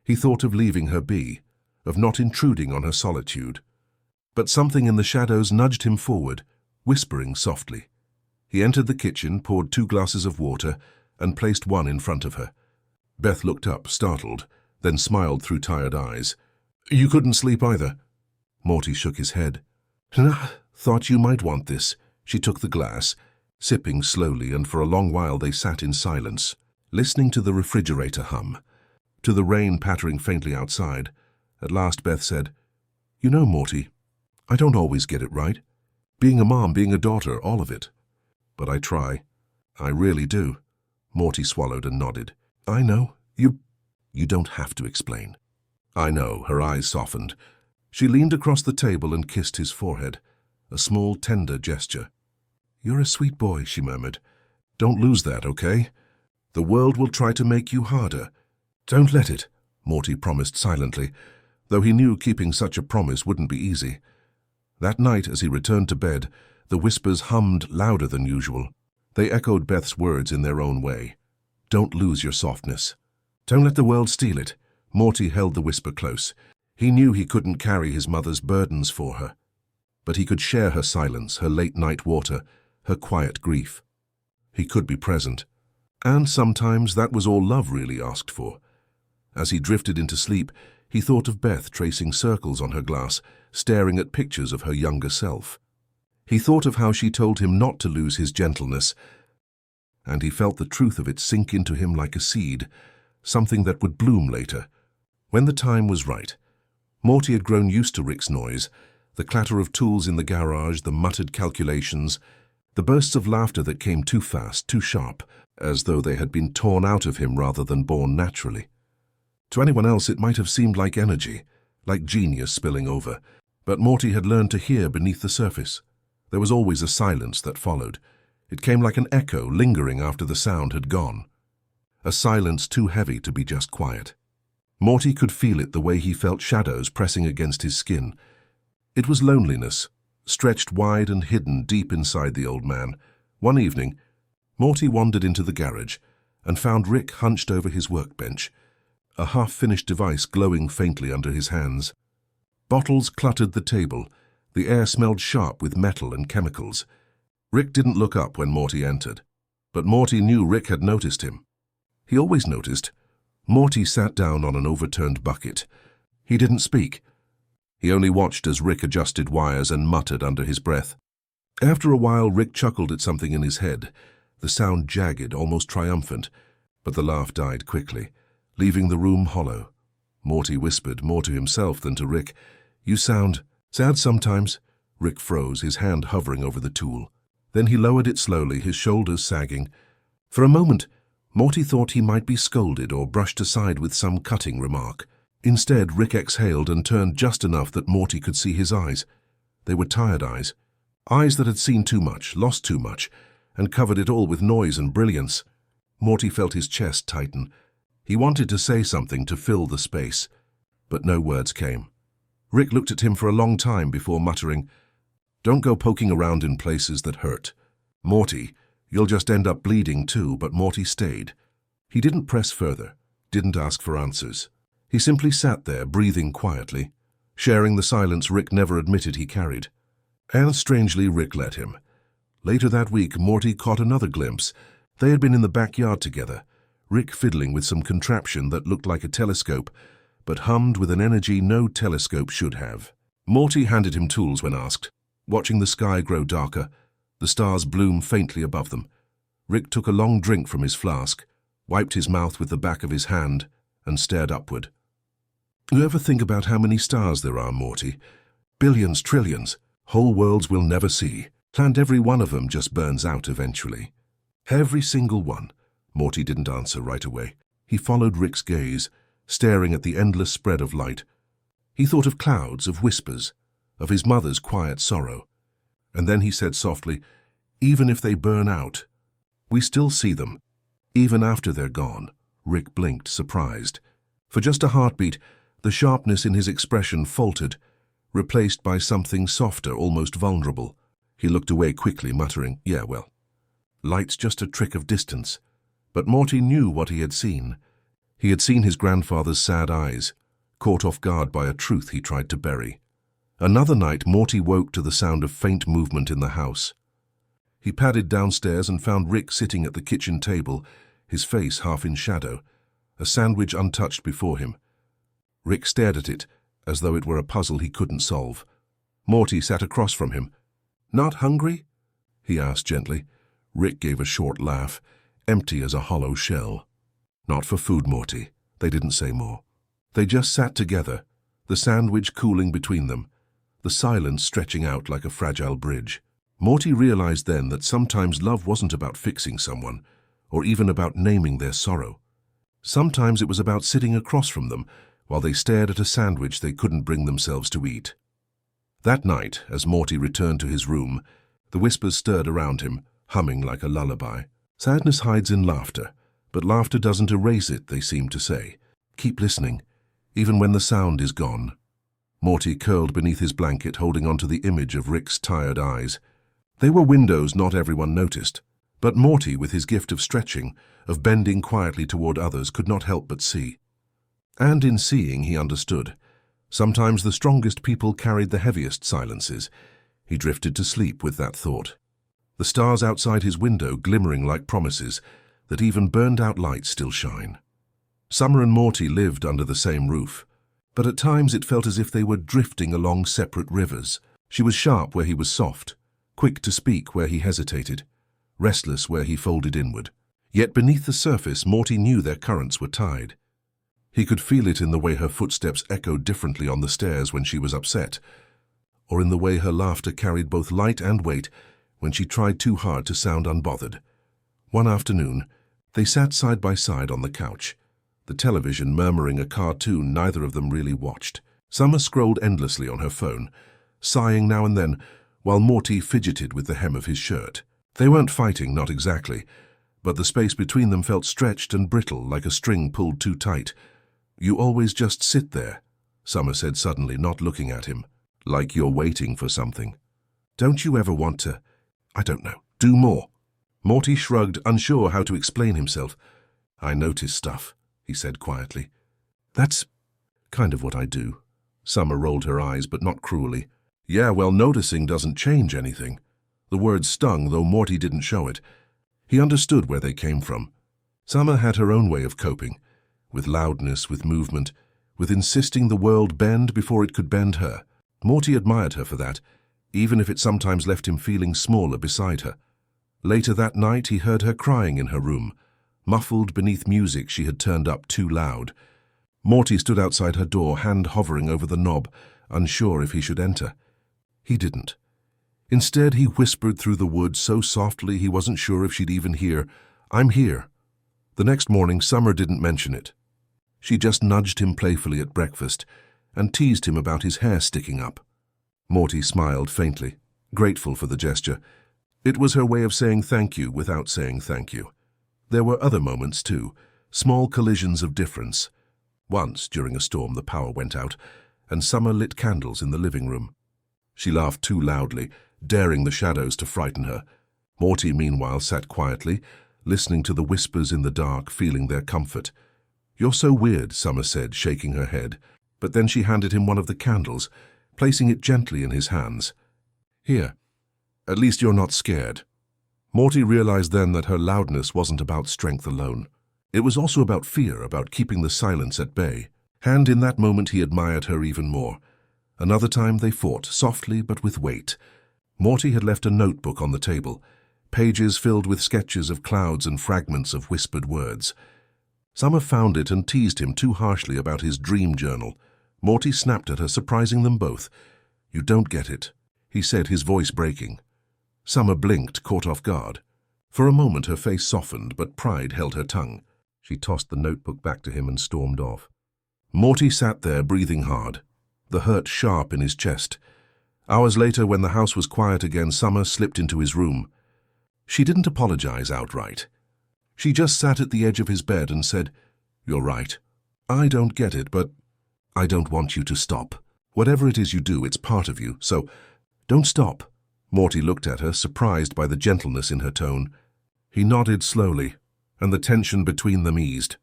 Speaker 1: He thought of leaving her be, of not intruding on her solitude. But something in the shadows nudged him forward, whispering softly. He entered the kitchen, poured 2 glasses of water, and placed one in front of her. Beth looked up, startled, then smiled through tired eyes. "You couldn't sleep either?" Morty shook his head. "Thought you might want this." She took the glass, sipping slowly, and for a long while they sat in silence, listening to the refrigerator hum, to the rain pattering faintly outside. At last Beth said, "You know, Morty, I don't always get it right. Being a mom, being a daughter, all of it. But I try. I really do." Morty swallowed and nodded. "I know. You don't have to explain." "I know." Her eyes softened. She leaned across the table and kissed his forehead, a small, tender gesture. "You're a sweet boy," she murmured. "Don't lose that, okay? The world will try to make you harder." "Don't let it," Morty promised silently, though he knew keeping such a promise wouldn't be easy. That night, as he returned to bed, the whispers hummed louder than usual. They echoed Beth's words in their own way. "Don't lose your softness. Don't let the world steal it." Morty held the whisper close. He knew he couldn't carry his mother's burdens for her, but he could share her silence, her late-night water, her quiet grief. He could be present. And sometimes that was all love really asked for. As he drifted into sleep, he thought of Beth tracing circles on her glass, staring at pictures of her younger self. He thought of how she told him not to lose his gentleness, and he felt the truth of it sink into him like a seed, something that would bloom later. When the time was right, Morty had grown used to Rick's noise, the clatter of tools in the garage, the muttered calculations, the bursts of laughter that came too fast, too sharp, as though they had been torn out of him rather than born naturally. To anyone else it might have seemed like energy, like genius spilling over, but Morty had learned to hear beneath the surface. There was always a silence that followed. It came like an echo lingering after the sound had gone. A silence too heavy to be just quiet. Morty could feel it the way he felt shadows pressing against his skin. It was loneliness, stretched wide and hidden deep inside the old man. One evening, Morty wandered into the garage and found Rick hunched over his workbench, a half-finished device glowing faintly under his hands. Bottles cluttered the table. The air smelled sharp with metal and chemicals. Rick didn't look up when Morty entered, but Morty knew Rick had noticed him. He always noticed. Morty sat down on an overturned bucket. He didn't speak. He only watched as Rick adjusted wires and muttered under his breath. After a while, Rick chuckled at something in his head, the sound jagged, almost triumphant, but the laugh died quickly, leaving the room hollow. Morty whispered, more to himself than to Rick, "You sound sad sometimes." Rick froze, his hand hovering over the tool. Then he lowered it slowly, his shoulders sagging. For a moment, Morty thought he might be scolded or brushed aside with some cutting remark. Instead, Rick exhaled and turned just enough that Morty could see his eyes. They were tired eyes. Eyes that had seen too much, lost too much, and covered it all with noise and brilliance. Morty felt his chest tighten. He wanted to say something to fill the space, but no words came. Rick looked at him for a long time before muttering, "Don't go poking around in places that hurt. Morty, you'll just end up bleeding too." But Morty stayed. He didn't press further, didn't ask for answers. He simply sat there, breathing quietly, sharing the silence Rick never admitted he carried. And strangely, Rick let him. Later that week, Morty caught another glimpse. They had been in the backyard together, Rick fiddling with some contraption that looked like a telescope, but hummed with an energy no telescope should have. Morty handed him tools when asked, watching the sky grow darker, the stars bloom faintly above them. Rick took a long drink from his flask, wiped his mouth with the back of his hand, and stared upward. "You ever think about how many stars there are, Morty? Billions, trillions, whole worlds we'll never see. And every one of them just burns out eventually." "Every single one." Morty didn't answer right away. He followed Rick's gaze, staring at the endless spread of light. He thought of clouds, of whispers, of his mother's quiet sorrow. And then he said softly, "Even if they burn out, we still see them, even after they're gone." Rick blinked, surprised. For just a heartbeat, the sharpness in his expression faltered, replaced by something softer, almost vulnerable. He looked away quickly, muttering, "Yeah, well, light's just a trick of distance." But Morty knew what he had seen. He had seen his grandfather's sad eyes, caught off guard by a truth he tried to bury. Another night, Morty woke to the sound of faint movement in the house. He padded downstairs and found Rick sitting at the kitchen table, his face half in shadow, a sandwich untouched before him. Rick stared at it, as though it were a puzzle he couldn't solve. Morty sat across from him. "Not hungry?" he asked gently. Rick gave a short laugh, empty as a hollow shell. "Not for food, Morty." They didn't say more. They just sat together, the sandwich cooling between them, the silence stretching out like a fragile bridge. Morty realized then that sometimes love wasn't about fixing someone, or even about naming their sorrow. Sometimes it was about sitting across from them while they stared at a sandwich they couldn't bring themselves to eat. That night, as Morty returned to his room, the whispers stirred around him, humming like a lullaby. Sadness hides in laughter, but laughter doesn't erase it, they seem to say. Keep listening, even when the sound is gone. Morty curled beneath his blanket, holding onto the image of Rick's tired eyes. They were windows not everyone noticed, but Morty, with his gift of stretching, of bending quietly toward others, could not help but see. And in seeing, he understood. Sometimes the strongest people carried the heaviest silences. He drifted to sleep with that thought. The stars outside his window glimmering like promises, that even burned-out lights still shine. Summer and Morty lived under the same roof, but at times it felt as if they were drifting along separate rivers. She was sharp where he was soft, quick to speak where he hesitated, restless where he folded inward. Yet beneath the surface, Morty knew their currents were tied. He could feel it in the way her footsteps echoed differently on the stairs when she was upset, or in the way her laughter carried both light and weight when she tried too hard to sound unbothered. One afternoon, they sat side by side on the couch, the television murmuring a cartoon neither of them really watched. Summer scrolled endlessly on her phone, sighing now and then, while Morty fidgeted with the hem of his shirt. They weren't fighting, not exactly, but the space between them felt stretched and brittle like a string pulled too tight. "You always just sit there," Summer said suddenly, not looking at him, "like you're waiting for something. Don't you ever want to, I don't know, do more?" Morty shrugged, unsure how to explain himself. "I notice stuff," he said quietly. "That's kind of what I do." Summer rolled her eyes, but not cruelly. "Yeah, well, noticing doesn't change anything." The words stung, though Morty didn't show it. He understood where they came from. Summer had her own way of coping, with loudness, with movement, with insisting the world bend before it could bend her. Morty admired her for that, even if it sometimes left him feeling smaller beside her. Later that night, he heard her crying in her room, muffled beneath music she had turned up too loud. Morty stood outside her door, hand hovering over the knob, unsure if he should enter. He didn't. Instead, he whispered through the woods so softly he wasn't sure if she'd even hear, "I'm here." The next morning, Summer didn't mention it. She just nudged him playfully at breakfast and teased him about his hair sticking up. Morty smiled faintly, grateful for the gesture. It was her way of saying thank you without saying thank you. There were other moments, too, small collisions of difference. Once, during a storm, the power went out, and Summer lit candles in the living room. She laughed too loudly, daring the shadows to frighten her. Morty, meanwhile, sat quietly, listening to the whispers in the dark, feeling their comfort. "You're so weird," Summer said, shaking her head. But then she handed him one of the candles, placing it gently in his hands. "Here. At least you're not scared." Morty realized then that her loudness wasn't about strength alone. It was also about fear, about keeping the silence at bay. And in that moment he admired her even more. Another time they fought, softly but with weight. Morty had left a notebook on the table, pages filled with sketches of clouds and fragments of whispered words. Summer found it and teased him too harshly about his dream journal. Morty snapped at her, surprising them both. "You don't get it," he said, his voice breaking. Summer blinked, caught off guard. For a moment her face softened, but pride held her tongue. She tossed the notebook back to him and stormed off. Morty sat there, breathing hard, the hurt sharp in his chest. Hours later, when the house was quiet again, Summer slipped into his room. She didn't apologize outright. She just sat at the edge of his bed and said, "You're right. I don't get it, but I don't want you to stop. Whatever it is you do, it's part of you, so don't stop." Morty looked at her, surprised by the gentleness in her tone. He nodded slowly, and the tension between them eased.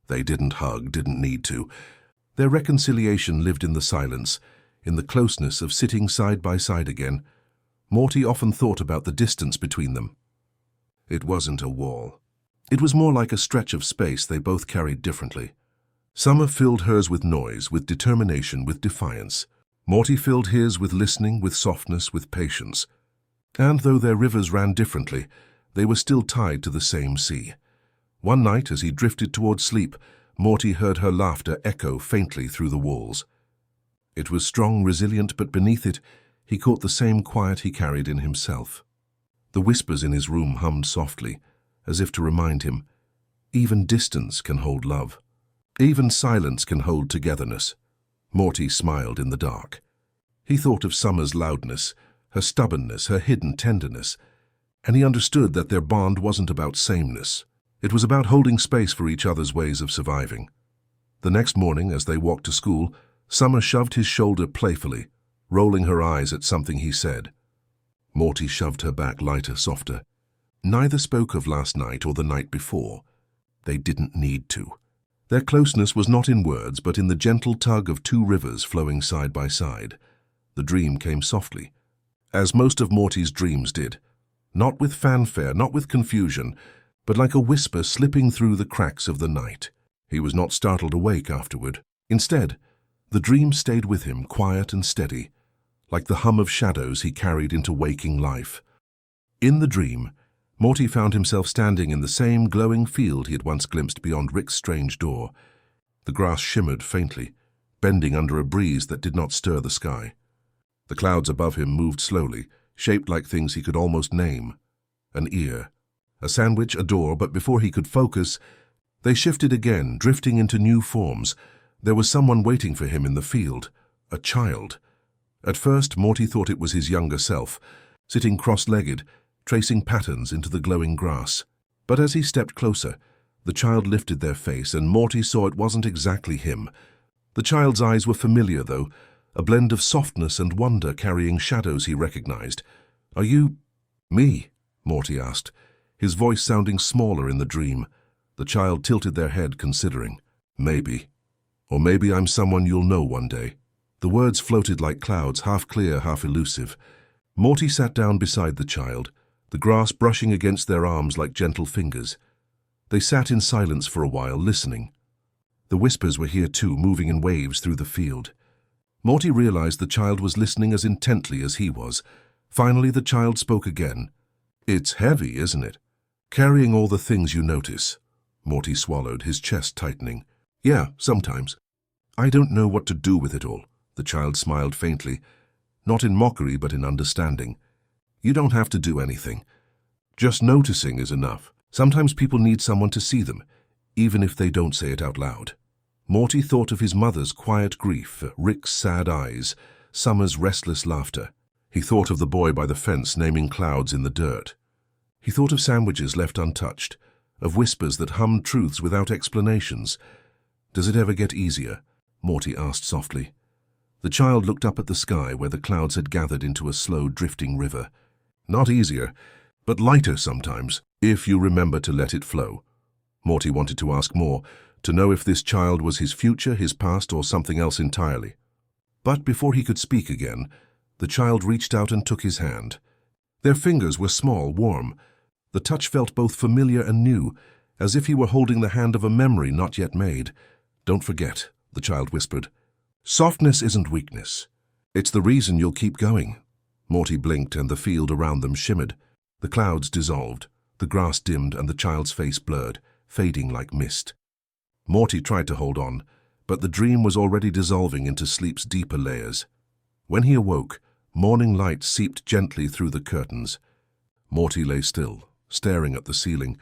Speaker 1: They didn't hug, didn't need to. Their reconciliation lived in the silence, in the closeness of sitting side by side again. Morty often thought about the distance between them. It wasn't a wall. It was more like a stretch of space they both carried differently. Summer filled hers with noise, with determination, with defiance. Morty filled his with listening, with softness, with patience. And though their rivers ran differently, they were still tied to the same sea. One night, as he drifted toward sleep, Morty heard her laughter echo faintly through the walls. It was strong, resilient, but beneath it, he caught the same quiet he carried in himself. The whispers in his room hummed softly, as if to remind him, even distance can hold love. Even silence can hold togetherness. Morty smiled in the dark. He thought of Summer's loudness, her stubbornness, her hidden tenderness, and he understood that their bond wasn't about sameness. It was about holding space for each other's ways of surviving. The next morning, as they walked to school, Summer shoved his shoulder playfully, rolling her eyes at something he said. Morty shoved her back lighter, softer. Neither spoke of last night or the night before. They didn't need to. Their closeness was not in words, but in the gentle tug of two rivers flowing side by side. The dream came softly, as most of Morty's dreams did. Not with fanfare, not with confusion, but like a whisper slipping through the cracks of the night. He was not startled awake afterward. Instead, the dream stayed with him, quiet and steady, like the hum of shadows he carried into waking life. In the dream, Morty found himself standing in the same glowing field he had once glimpsed beyond Rick's strange door. The grass shimmered faintly, bending under a breeze that did not stir the sky. The clouds above him moved slowly, shaped like things he could almost name. An ear, a sandwich, a door, but before he could focus, they shifted again, drifting into new forms. There was someone waiting for him in the field, a child. At first, Morty thought it was his younger self, sitting cross-legged, tracing patterns into the glowing grass. But as he stepped closer, the child lifted their face, and Morty saw it wasn't exactly him. The child's eyes were familiar, though, a blend of softness and wonder carrying shadows he recognized. "Are you me?" Morty asked, his voice sounding smaller in the dream. The child tilted their head, considering. "Maybe. Or maybe I'm someone you'll know one day." The words floated like clouds, half clear, half elusive. Morty sat down beside the child, the grass brushing against their arms like gentle fingers. They sat in silence for a while, listening. The whispers were here too, moving in waves through the field. Morty realized the child was listening as intently as he was. Finally, the child spoke again. "It's heavy, isn't it? Carrying all the things you notice." Morty swallowed, his chest tightening. "Yeah, sometimes. I don't know what to do with it all." The child smiled faintly, not in mockery but in understanding. "You don't have to do anything. Just noticing is enough. Sometimes people need someone to see them, even if they don't say it out loud." Morty thought of his mother's quiet grief, Rick's sad eyes, Summer's restless laughter. He thought of the boy by the fence naming clouds in the dirt. He thought of sandwiches left untouched, of whispers that hummed truths without explanations. "Does it ever get easier?" Morty asked softly. The child looked up at the sky where the clouds had gathered into a slow drifting river. "Not easier, but lighter sometimes, if you remember to let it flow." Morty wanted to ask more, to know if this child was his future, his past, or something else entirely. But before he could speak again, the child reached out and took his hand. Their fingers were small, warm. The touch felt both familiar and new, as if he were holding the hand of a memory not yet made. "Don't forget," the child whispered. "Softness isn't weakness. It's the reason you'll keep going." Morty blinked and the field around them shimmered. The clouds dissolved, the grass dimmed and the child's face blurred, fading like mist. Morty tried to hold on, but the dream was already dissolving into sleep's deeper layers. When he awoke, morning light seeped gently through the curtains. Morty lay still, staring at the ceiling,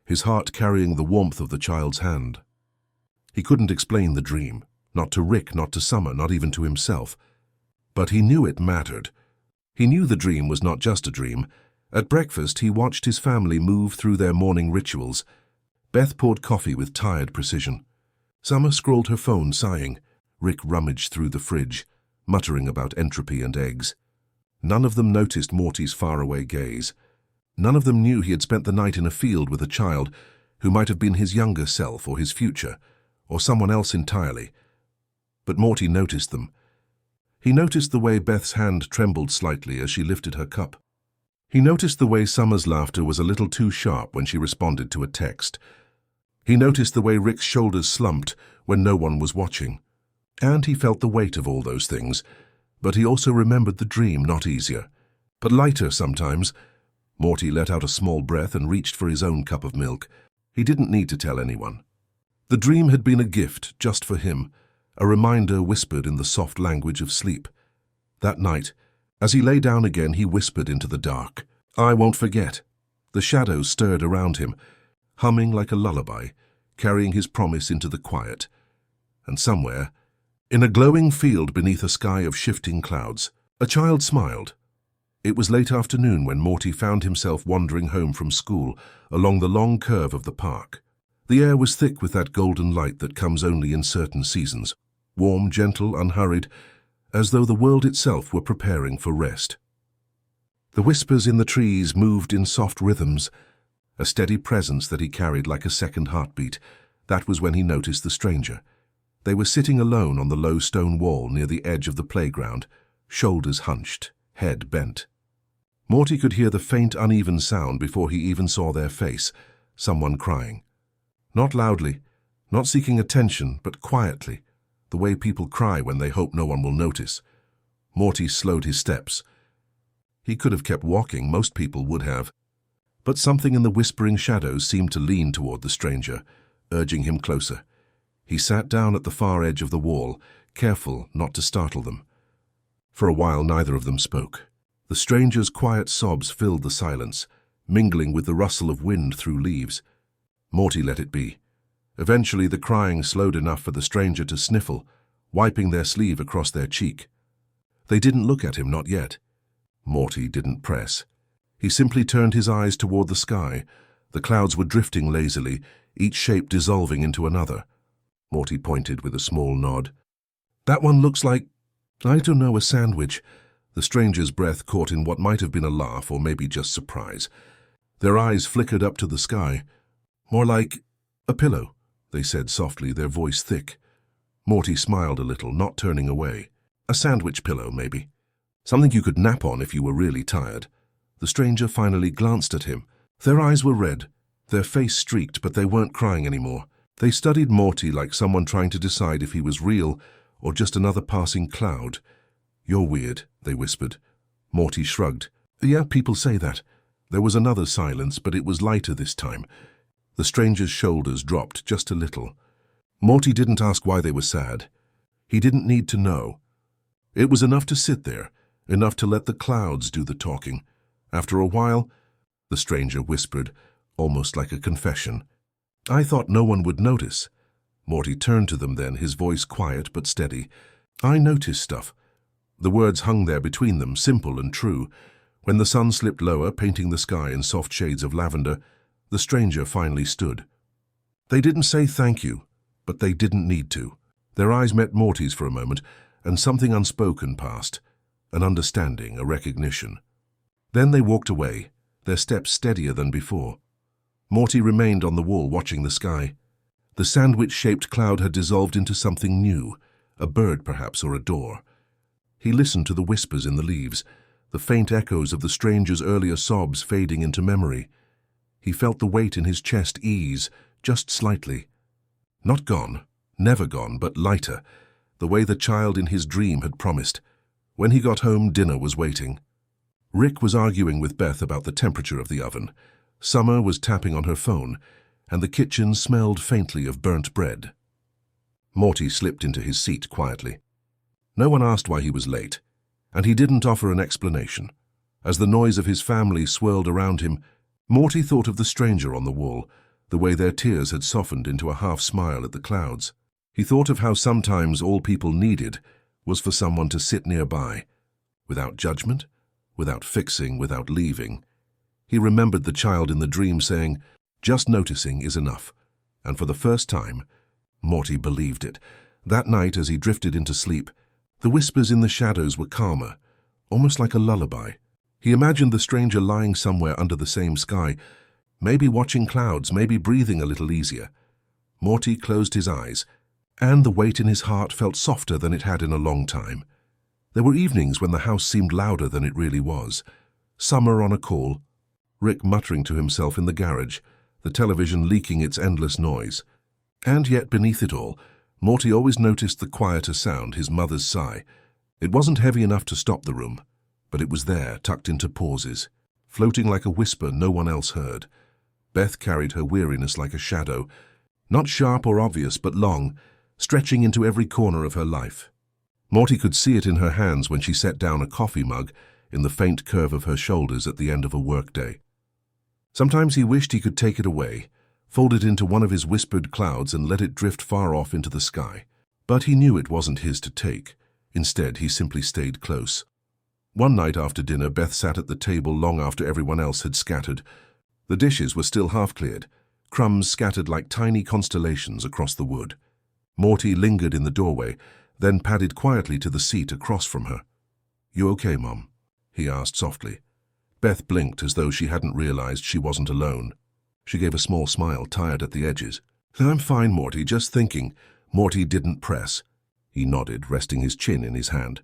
Speaker 1: his heart carrying the warmth of the child's hand. He couldn't explain the dream, not to Rick, not to Summer, not even to himself. But he knew it mattered. He knew the dream was not just a dream. At breakfast, he watched his family move through their morning rituals. Beth poured coffee with tired precision. Summer scrolled her phone, sighing. Rick rummaged through the fridge, muttering about entropy and eggs. None of them noticed Morty's faraway gaze. None of them knew he had spent the night in a field with a child who might have been his younger self or his future, or someone else entirely. But Morty noticed them. He noticed the way Beth's hand trembled slightly as she lifted her cup. He noticed the way Summer's laughter was a little too sharp when she responded to a text. He noticed the way Rick's shoulders slumped when no one was watching. And he felt the weight of all those things, but he also remembered the dream, not easier, but lighter sometimes. Morty let out a small breath and reached for his own cup of milk. He didn't need to tell anyone. The dream had been a gift just for him, a reminder whispered in the soft language of sleep. That night, as he lay down again, he whispered into the dark, "I won't forget." The shadows stirred around him, humming like a lullaby, carrying his promise into the quiet. And somewhere, in a glowing field beneath a sky of shifting clouds, a child smiled. It was late afternoon when Morty found himself wandering home from school along the long curve of the park. The air was thick with that golden light that comes only in certain seasons, warm, gentle, unhurried, as though the world itself were preparing for rest. The whispers in the trees moved in soft rhythms, a steady presence that he carried like a second heartbeat. That was when he noticed the stranger. They were sitting alone on the low stone wall near the edge of the playground, shoulders hunched, head bent. Morty could hear the faint, uneven sound before he even saw their face, someone crying. Not loudly, not seeking attention, but quietly, the way people cry when they hope no one will notice. Morty slowed his steps. He could have kept walking, most people would have. But something in the whispering shadows seemed to lean toward the stranger, urging him closer. He sat down at the far edge of the wall, careful not to startle them. For a while neither of them spoke. The stranger's quiet sobs filled the silence, mingling with the rustle of wind through leaves. Morty let it be. Eventually the crying slowed enough for the stranger to sniffle, wiping their sleeve across their cheek. They didn't look at him, not yet. Morty didn't press. He simply turned his eyes toward the sky. The clouds were drifting lazily, each shape dissolving into another. Morty pointed with a small nod. "That one looks like, I don't know, a sandwich." The stranger's breath caught in what might have been a laugh or maybe just surprise. Their eyes flickered up to the sky. "More like a pillow," they said softly, their voice thick. Morty smiled a little, not turning away. "A sandwich pillow, maybe. Something you could nap on if you were really tired." The stranger finally glanced at him. Their eyes were red, their face streaked, but they weren't crying anymore. They studied Morty like someone trying to decide if he was real or just another passing cloud. "You're weird," they whispered. Morty shrugged. "Yeah, people say that." There was another silence, but it was lighter this time. The stranger's shoulders dropped just a little. Morty didn't ask why they were sad. He didn't need to know. It was enough to sit there, enough to let the clouds do the talking. After a while, the stranger whispered, almost like a confession. "I thought no one would notice." Morty turned to them then, his voice quiet but steady. "I noticed stuff." The words hung there between them, simple and true. When the sun slipped lower, painting the sky in soft shades of lavender, the stranger finally stood. They didn't say thank you, but they didn't need to. Their eyes met Morty's for a moment, and something unspoken passed, an understanding, a recognition. Then they walked away, their steps steadier than before. Morty remained on the wall watching the sky. The sandwich-shaped cloud had dissolved into something new, a bird perhaps, or a door. He listened to the whispers in the leaves, the faint echoes of the stranger's earlier sobs fading into memory. He felt the weight in his chest ease, just slightly. Not gone, never gone, but lighter, the way the child in his dream had promised. When he got home, dinner was waiting. Rick was arguing with Beth about the temperature of the oven. Summer was tapping on her phone, and the kitchen smelled faintly of burnt bread. Morty slipped into his seat quietly. No one asked why he was late, and he didn't offer an explanation. As the noise of his family swirled around him, Morty thought of the stranger on the wall, the way their tears had softened into a half-smile at the clouds. He thought of how sometimes all people needed was for someone to sit nearby, without judgment, without fixing, without leaving. He remembered the child in the dream saying, "Just noticing is enough." And for the first time, Morty believed it. That night, as he drifted into sleep, the whispers in the shadows were calmer, almost like a lullaby. He imagined the stranger lying somewhere under the same sky, maybe watching clouds, maybe breathing a little easier. Morty closed his eyes, and the weight in his heart felt softer than it had in a long time. There were evenings when the house seemed louder than it really was. Summer on a call, Rick muttering to himself in the garage, the television leaking its endless noise. And yet beneath it all, Morty always noticed the quieter sound, his mother's sigh. It wasn't heavy enough to stop the room, but it was there, tucked into pauses, floating like a whisper no one else heard. Beth carried her weariness like a shadow, not sharp or obvious, but long, stretching into every corner of her life. Morty could see it in her hands when she set down a coffee mug, in the faint curve of her shoulders at the end of a workday. Sometimes he wished he could take it away, fold it into one of his whispered clouds and let it drift far off into the sky. But he knew it wasn't his to take. Instead, he simply stayed close. One night after dinner, Beth sat at the table long after everyone else had scattered. The dishes were still half-cleared, crumbs scattered like tiny constellations across the wood. Morty lingered in the doorway, then padded quietly to the seat across from her. "You okay, Mom?" he asked softly. Beth blinked as though she hadn't realized she wasn't alone. She gave a small smile, tired at the edges. "I'm fine, Morty, just thinking." Morty didn't press. He nodded, resting his chin in his hand.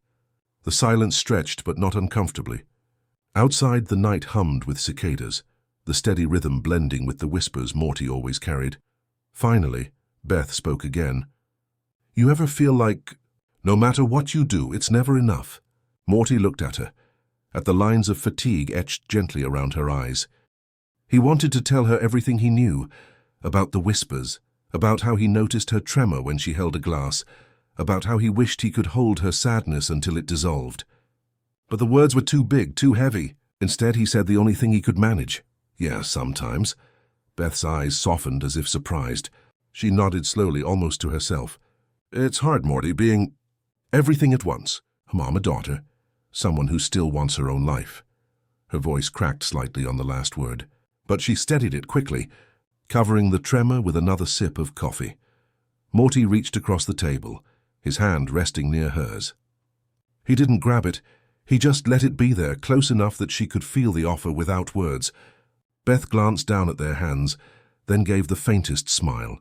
Speaker 1: The silence stretched, but not uncomfortably. Outside, the night hummed with cicadas. the steady rhythm blending with the whispers Morty always carried. Finally, Beth spoke again. "You ever feel like, no matter what you do, it's never enough?" Morty looked at her, at the lines of fatigue etched gently around her eyes. He wanted to tell her everything he knew, about the whispers, about how he noticed her tremor when she held a glass, about how he wished he could hold her sadness until it dissolved. But the words were too big, too heavy. Instead, he said the only thing he could manage. "Yeah, sometimes." Beth's eyes softened as if surprised. She nodded slowly, almost to herself. "It's hard, Morty, being everything at once. A mom, a daughter, someone who still wants her own life." Her voice cracked slightly on the last word, but she steadied it quickly, covering the tremor with another sip of coffee. Morty reached across the table, his hand resting near hers. He didn't grab it. He just let it be there, close enough that she could feel the offer without words. Beth glanced down at their hands, then gave the faintest smile.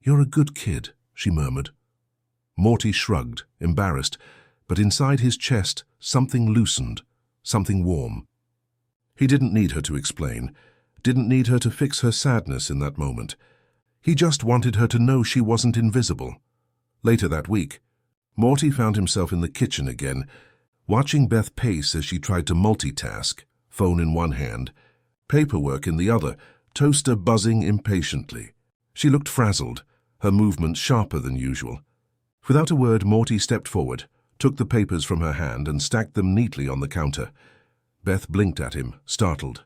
Speaker 1: "You're a good kid," she murmured. Morty shrugged, embarrassed, but inside his chest something loosened, something warm. He didn't need her to explain, didn't need her to fix her sadness in that moment. He just wanted her to know she wasn't invisible. Later that week, Morty found himself in the kitchen again, watching Beth pace as she tried to multitask, phone in one hand, paperwork in the other, toaster buzzing impatiently. She looked frazzled, her movements sharper than usual. Without a word, Morty stepped forward, took the papers from her hand and stacked them neatly on the counter. Beth blinked at him, startled.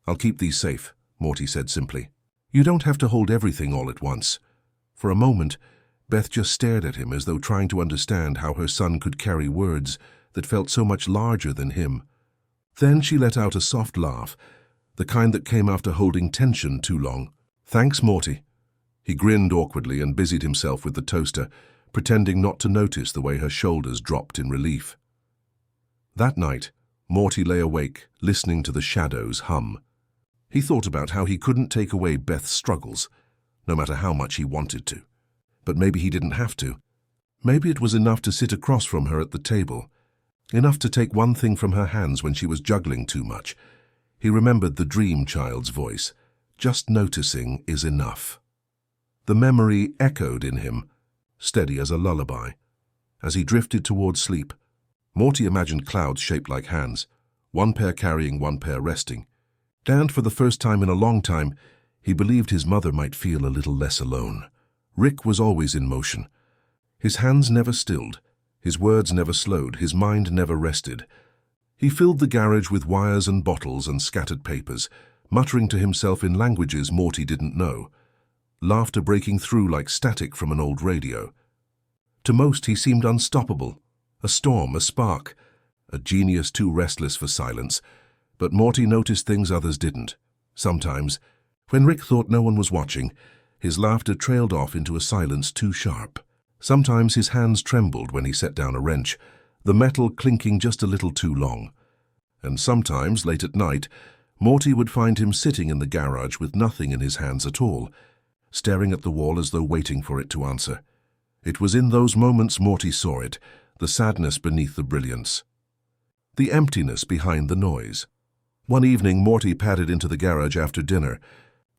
Speaker 1: "I'll keep these safe," Morty said simply. "You don't have to hold everything all at once." For a moment, Beth just stared at him as though trying to understand how her son could carry words that felt so much larger than him. Then she let out a soft laugh, the kind that came after holding tension too long. "Thanks, Morty." He grinned awkwardly and busied himself with the toaster, pretending not to notice the way her shoulders dropped in relief. That night, Morty lay awake, listening to the shadows hum. He thought about how he couldn't take away Beth's struggles, no matter how much he wanted to. But maybe he didn't have to. Maybe it was enough to sit across from her at the table, enough to take one thing from her hands when she was juggling too much. He remembered the dream child's voice. Just noticing is enough. The memory echoed in him, steady as a lullaby. As he drifted towards sleep, Morty imagined clouds shaped like hands, one pair carrying, one pair resting. And for the first time in a long time, he believed his mother might feel a little less alone. Rick was always in motion. His hands never stilled, his words never slowed, his mind never rested. He filled the garage with wires and bottles and scattered papers, muttering to himself in languages Morty didn't know, laughter breaking through like static from an old radio. To most he seemed unstoppable, a storm, a spark, a genius too restless for silence. But Morty noticed things others didn't. Sometimes, when Rick thought no one was watching, his laughter trailed off into a silence too sharp. Sometimes his hands trembled when he set down a wrench, the metal clinking just a little too long. And sometimes, late at night, Morty would find him sitting in the garage with nothing in his hands at all, staring at the wall as though waiting for it to answer. It was in those moments Morty saw it, the sadness beneath the brilliance, the emptiness behind the noise. One evening, Morty padded into the garage after dinner.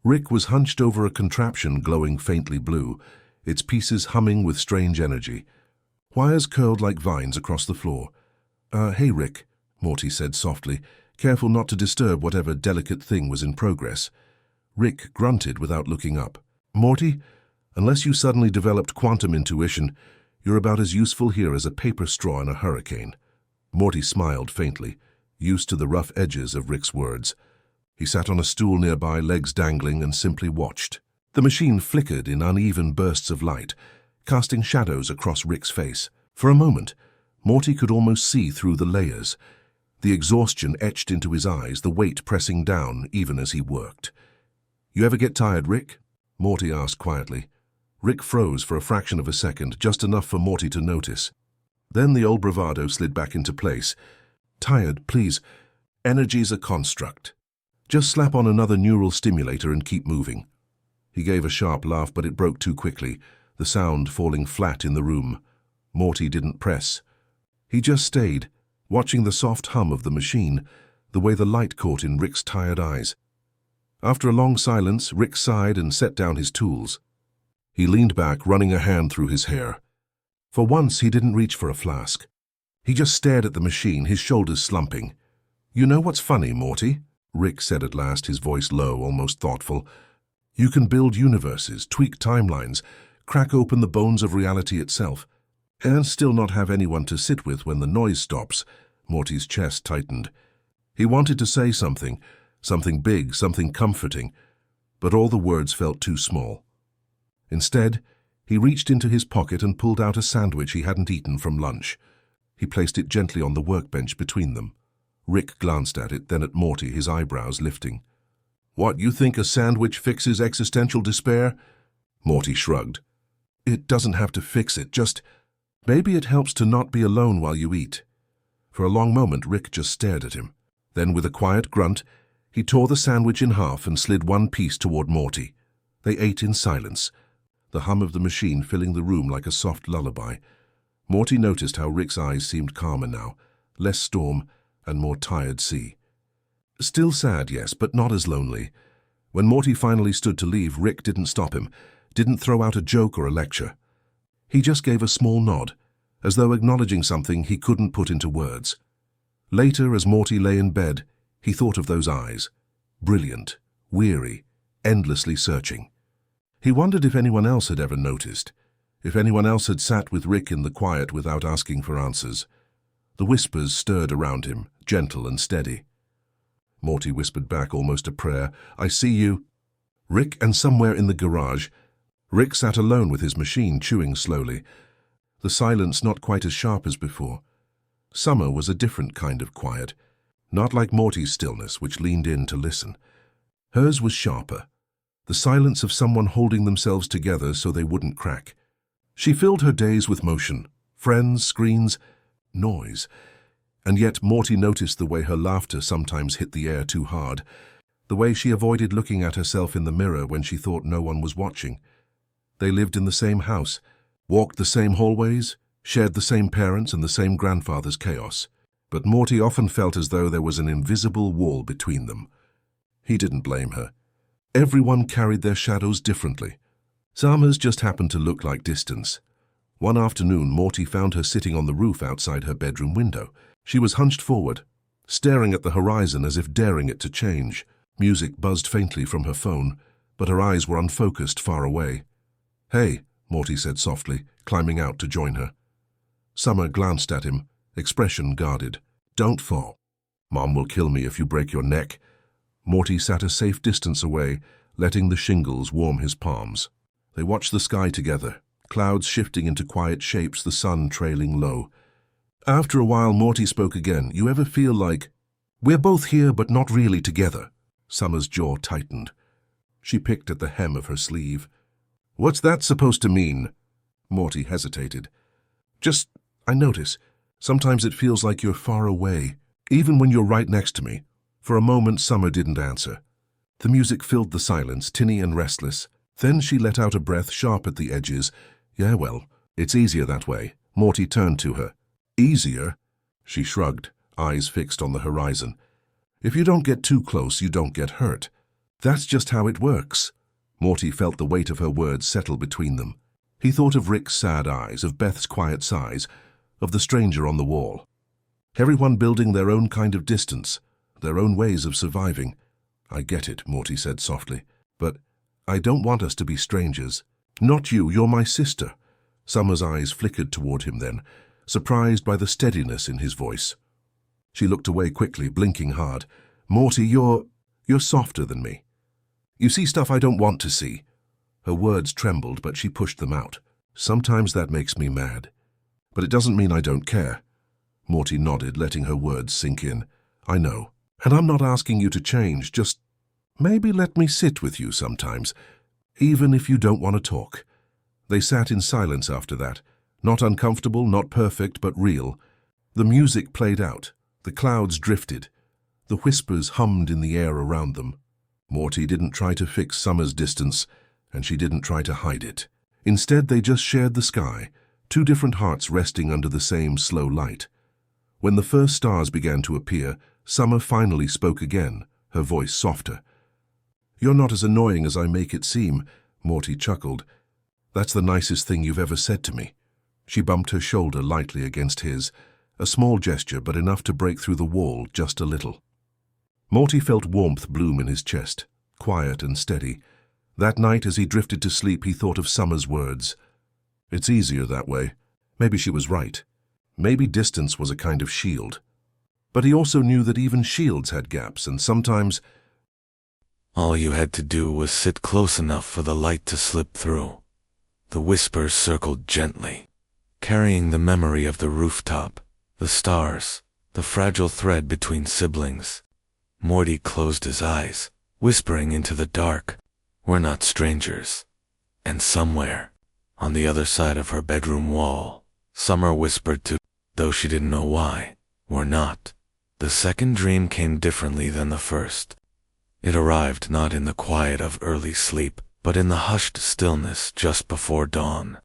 Speaker 1: Rick was hunched over a contraption glowing faintly blue, its pieces humming with strange energy. Wires curled like vines across the floor. Hey, Rick," Morty said softly, careful not to disturb whatever delicate thing was in progress. Rick grunted without looking up. "Morty, unless you suddenly developed quantum intuition, you're about as useful here as a paper straw in a hurricane." Morty smiled faintly, used to the rough edges of Rick's words. He sat on a stool nearby, legs dangling, and simply watched. The machine flickered in uneven bursts of light, casting shadows across Rick's face. For a moment, Morty could almost see through the layers, the exhaustion etched into his eyes, the weight pressing down even as he worked. "You ever get tired, Rick?" Morty asked quietly. Rick froze for a fraction of a second, just enough for Morty to notice. Then the old bravado slid back into place. "Tired, please. Energy's a construct. Just slap on another neural stimulator and keep moving." He gave a sharp laugh, but it broke too quickly, the sound falling flat in the room. Morty didn't press. He just stayed, watching the soft hum of the machine, the way the light caught in Rick's tired eyes. After a long silence, Rick sighed and set down his tools. He leaned back, running a hand through his hair. For once, he didn't reach for a flask. He just stared at the machine, his shoulders slumping. "You know what's funny, Morty?" Rick said at last, his voice low, almost thoughtful. "You can build universes, tweak timelines, crack open the bones of reality itself, and still not have anyone to sit with when the noise stops." Morty's chest tightened. He wanted to say something big, something comforting, but all the words felt too small. Instead, he reached into his pocket and pulled out a sandwich he hadn't eaten from lunch. He placed it gently on the workbench between them. Rick glanced at it, then at Morty, his eyebrows lifting. "What, you think a sandwich fixes existential despair?" Morty shrugged. "It doesn't have to fix it, just maybe it helps to not be alone while you eat." For a long moment, Rick just stared at him. Then, with a quiet grunt, he tore the sandwich in half and slid one piece toward Morty. They ate in silence, the hum of the machine filling the room like a soft lullaby. Morty noticed how Rick's eyes seemed calmer now, less storm and more tired sea. Still sad, yes, but not as lonely. When Morty finally stood to leave, Rick didn't stop him, didn't throw out a joke or a lecture. He just gave a small nod, as though acknowledging something he couldn't put into words. Later, as Morty lay in bed, he thought of those eyes. Brilliant, weary, endlessly searching. He wondered if anyone else had ever noticed, if anyone else had sat with Rick in the quiet without asking for answers. The whispers stirred around him, gentle and steady. Morty whispered back almost a prayer, "I see you." Rick, and somewhere in the garage, Rick sat alone with his machine, chewing slowly. The silence not quite as sharp as before. Summer was a different kind of quiet, not like Morty's stillness, which leaned in to listen. Hers was sharper, the silence of someone holding themselves together so they wouldn't crack. She filled her days with motion, friends, screens, noise. And yet Morty noticed the way her laughter sometimes hit the air too hard, the way she avoided looking at herself in the mirror when she thought no one was watching. They lived in the same house, walked the same hallways, shared the same parents and the same grandfather's chaos. But Morty often felt as though there was an invisible wall between them. He didn't blame her. Everyone carried their shadows differently. Summer's just happened to look like distance. One afternoon, Morty found her sitting on the roof outside her bedroom window. She was hunched forward, staring at the horizon as if daring it to change. Music buzzed faintly from her phone, but her eyes were unfocused, far away. "Hey," Morty said softly, climbing out to join her. Summer glanced at him, expression guarded. "Don't fall. Mom will kill me if you break your neck." Morty sat a safe distance away, letting the shingles warm his palms. They watched the sky together, clouds shifting into quiet shapes, the sun trailing low. After a while, Morty spoke again. "You ever feel like we're both here but not really together?" Summer's jaw tightened. She picked at the hem of her sleeve. "What's that supposed to mean?" Morty hesitated. "Just, I notice. Sometimes it feels like you're far away, even when you're right next to me." For a moment, Summer didn't answer. The music filled the silence, tinny and restless. Then she let out a breath, sharp at the edges. "Yeah, well, it's easier that way." Morty turned to her. "Easier?" She shrugged, eyes fixed on the horizon. "If you don't get too close, you don't get hurt. That's just how it works." Morty felt the weight of her words settle between them. He thought of Rick's sad eyes, of Beth's quiet sighs, of the stranger on the wall. Everyone building their own kind of distance, their own ways of surviving. "I get it," Morty said softly, "but I don't want us to be strangers." "Not you, you're my sister." Summer's eyes flickered toward him then, surprised by the steadiness in his voice. She looked away quickly, blinking hard. "Morty, you're softer than me. You see stuff I don't want to see." Her words trembled, but she pushed them out. "Sometimes that makes me mad. But it doesn't mean I don't care." Morty nodded, letting her words sink in. "I know. And I'm not asking you to change, just maybe let me sit with you sometimes, even if you don't want to talk." They sat in silence after that, not uncomfortable, not perfect, but real. The music played out, the clouds drifted, the whispers hummed in the air around them. Morty didn't try to fix Summer's distance, and she didn't try to hide it. Instead, they just shared the sky, two different hearts resting under the same slow light. When the first stars began to appear, Summer finally spoke again, her voice softer. You're not as annoying as I make it seem, Morty chuckled. That's the nicest thing you've ever said to me. She bumped her shoulder lightly against his, a small gesture but enough to break through the wall just a little. Morty felt warmth bloom in his chest, quiet and steady. That night as he drifted to sleep he thought of Summer's words. It's easier that way. Maybe she was right. Maybe distance was a kind of shield. But he also knew that even shields had gaps, and sometimes
Speaker 2: all you had to do was sit close enough for the light to slip through. The whispers circled gently, carrying the memory of the rooftop, the stars, the fragile thread between siblings. Morty closed his eyes, whispering into the dark, "We're not strangers." And somewhere, on the other side of her bedroom wall, Summer whispered too, though she didn't know why. "We're not." The second dream came differently than the first. It arrived not in the quiet of early sleep, but in the hushed stillness just before dawn,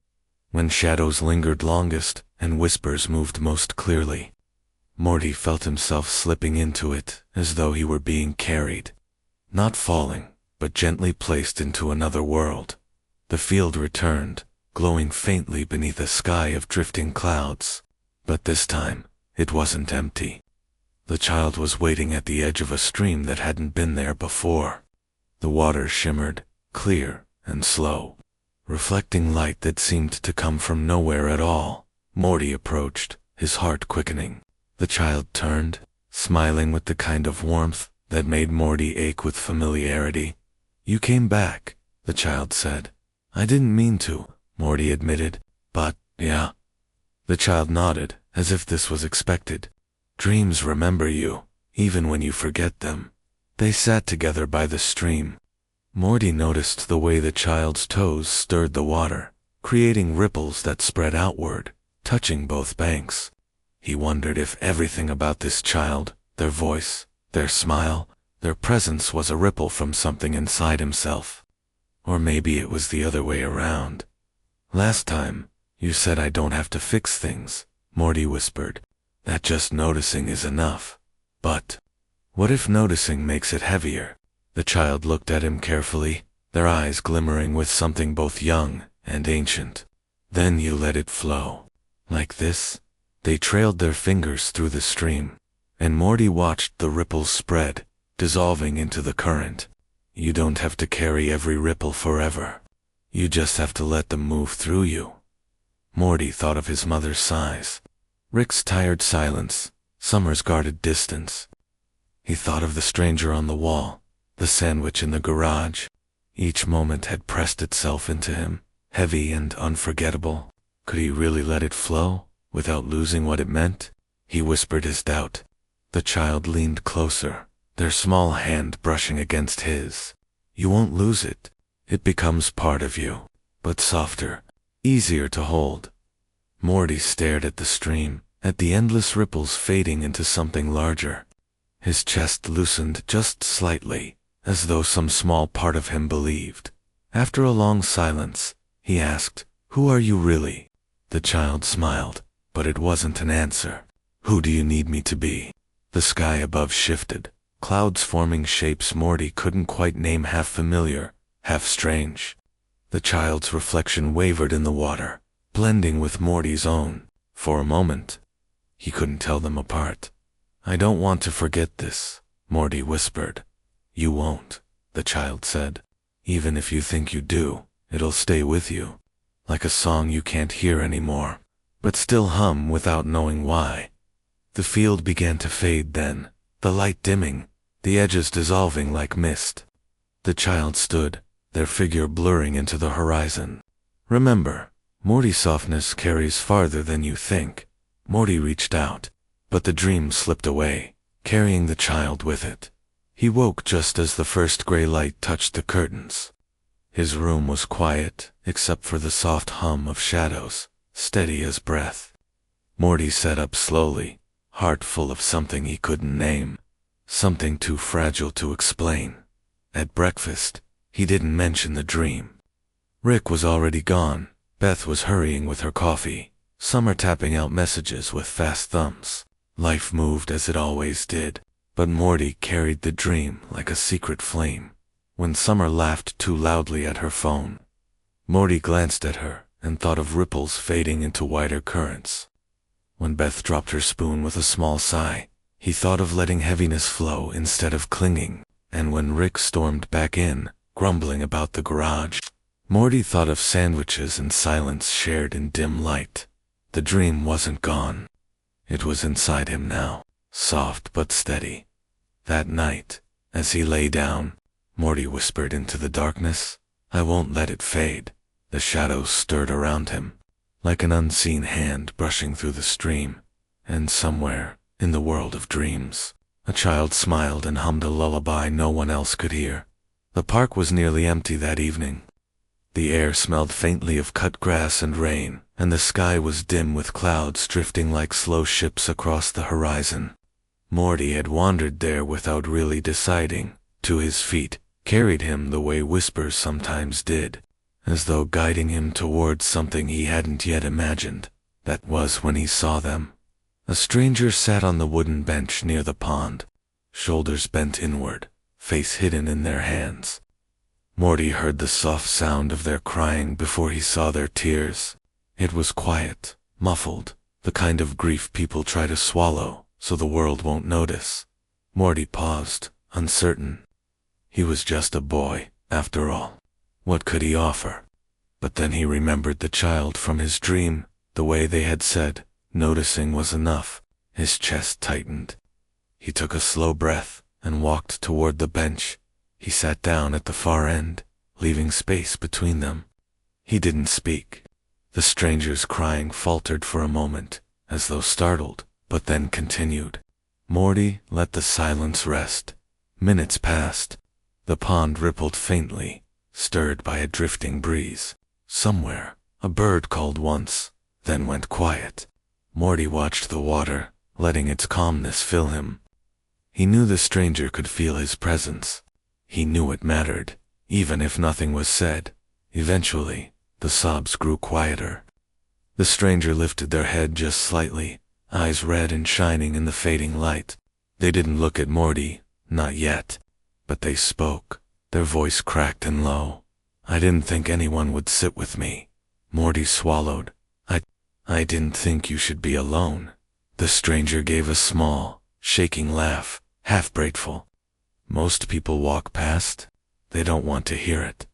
Speaker 2: when shadows lingered longest and whispers moved most clearly. Morty felt himself slipping into it as though he were being carried, not falling, but gently placed into another world. The field returned, glowing faintly beneath a sky of drifting clouds, but this time it wasn't empty. The child was waiting at the edge of a stream that hadn't been there before. The water shimmered, clear and slow, reflecting light that seemed to come from nowhere at all. Morty approached, his heart quickening. The child turned, smiling with the kind of warmth that made Morty ache with familiarity. "You came back," the child said. "I didn't mean to," Morty admitted, "but, yeah." The child nodded, as if this was expected. "Dreams remember you, even when you forget them." They sat together by the stream. Morty noticed the way the child's toes stirred the water, creating ripples that spread outward, touching both banks. He wondered if everything about this child, their voice, their smile, their presence was a ripple from something inside himself. Or maybe it was the other way around. "Last time, you said I don't have to fix things," Morty whispered. "That just noticing is enough. But what if noticing makes it heavier?" The child looked at him carefully, their eyes glimmering with something both young and ancient. "Then you let it flow. Like this." They trailed their fingers through the stream, and Morty watched the ripples spread, dissolving into the current. "You don't have to carry every ripple forever. You just have to let them move through you." Morty thought of his mother's sighs, Rick's tired silence, Summer's guarded distance. He thought of the stranger on the wall, the sandwich in the garage. Each moment had pressed itself into him, heavy and unforgettable. Could he really let it flow, without losing what it meant? He whispered his doubt. The child leaned closer, their small hand brushing against his. "You won't lose it. It becomes part of you, but softer, easier to hold." Morty stared at the stream, at the endless ripples fading into something larger. His chest loosened just slightly, as though some small part of him believed. After a long silence, he asked, "Who are you really?" The child smiled, but it wasn't an answer. "Who do you need me to be?" The sky above shifted, clouds forming shapes Morty couldn't quite name, half familiar, half strange. The child's reflection wavered in the water, blending with Morty's own. For a moment, he couldn't tell them apart. "I don't want to forget this," Morty whispered. "You won't," the child said. "Even if you think you do, it'll stay with you, like a song you can't hear anymore, but still hum without knowing why." The field began to fade then, the light dimming, the edges dissolving like mist. The child stood, their figure blurring into the horizon. "Remember, Morty's softness carries farther than you think." Morty reached out, but the dream slipped away, carrying the child with it. He woke just as the first gray light touched the curtains. His room was quiet, except for the soft hum of shadows, steady as breath. Morty sat up slowly, heart full of something he couldn't name, something too fragile to explain. At breakfast, he didn't mention the dream. Rick was already gone. Beth was hurrying with her coffee, Summer tapping out messages with fast thumbs. Life moved as it always did, but Morty carried the dream like a secret flame, when Summer laughed too loudly at her phone. Morty glanced at her and thought of ripples fading into wider currents. When Beth dropped her spoon with a small sigh, he thought of letting heaviness flow instead of clinging. And when Rick stormed back in, grumbling about the garage, Morty thought of sandwiches and silence shared in dim light. The dream wasn't gone. It was inside him now, soft but steady. That night, as he lay down, Morty whispered into the darkness, "I won't let it fade." The shadows stirred around him, like an unseen hand brushing through the stream. And somewhere, in the world of dreams, a child smiled and hummed a lullaby no one else could hear. The park was nearly empty that evening. The air smelled faintly of cut grass and rain, and the sky was dim with clouds drifting like slow ships across the horizon. Morty had wandered there without really deciding. To his feet carried him the way whispers sometimes did, as though guiding him towards something he hadn't yet imagined. That was when he saw them. A stranger sat on the wooden bench near the pond, shoulders bent inward, face hidden in their hands. Morty heard the soft sound of their crying before he saw their tears. It was quiet, muffled, the kind of grief people try to swallow so the world won't notice. Morty paused, uncertain. He was just a boy, after all. What could he offer? But then he remembered the child from his dream, the way they had said, noticing was enough. His chest tightened. He took a slow breath and walked toward the bench. He sat down at the far end, leaving space between them. He didn't speak. The stranger's crying faltered for a moment, as though startled, but then continued. Morty let the silence rest. Minutes passed. The pond rippled faintly, stirred by a drifting breeze. Somewhere, a bird called once, then went quiet. Morty watched the water, letting its calmness fill him. He knew the stranger could feel his presence. He knew it mattered, even if nothing was said. Eventually, the sobs grew quieter. The stranger lifted their head just slightly, eyes red and shining in the fading light. They didn't look at Morty, not yet, but they spoke, their voice cracked and low. "I didn't think anyone would sit with me." Morty swallowed. I didn't think you should be alone." The stranger gave a small, shaking laugh, half grateful. "Most people walk past. They don't want to hear it."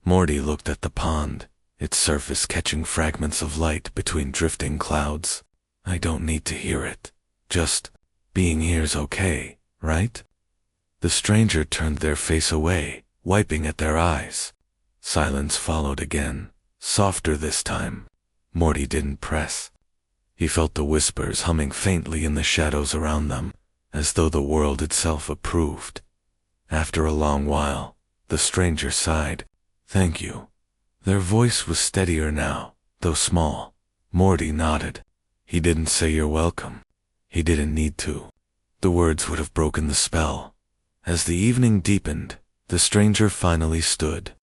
Speaker 2: Morty looked at the pond, its surface catching fragments of light between drifting clouds. "I don't need to hear it. Just being here's okay, right?" The stranger turned their face away, wiping at their eyes. Silence followed again, softer this time. Morty didn't press. He felt the whispers humming faintly in the shadows around them, as though the world itself approved. After a long while, the stranger sighed. "Thank you." Their voice was steadier now, though small. Morty nodded. He didn't say you're welcome. He didn't need to. The words would have broken the spell. As the evening deepened, the stranger finally stood.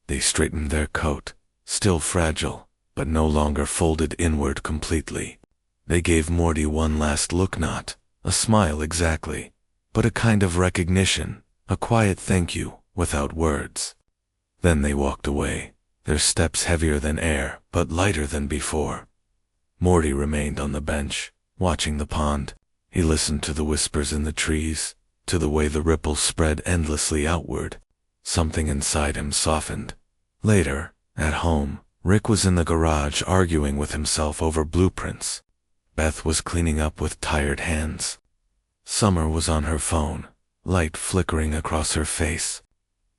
Speaker 2: They straightened their coat, still fragile, but no longer folded inward completely. They gave Morty one last look, not a smile exactly, but a kind of recognition, a quiet thank you, without words. Then they walked away, their steps heavier than air, but lighter than before. Morty remained on the bench, watching the pond. He listened to the whispers in the trees, to the way the ripples spread endlessly outward. Something inside him softened. Later, at home, Rick was in the garage arguing with himself over blueprints. Beth was cleaning up with tired hands. Summer was on her phone, light flickering across her face.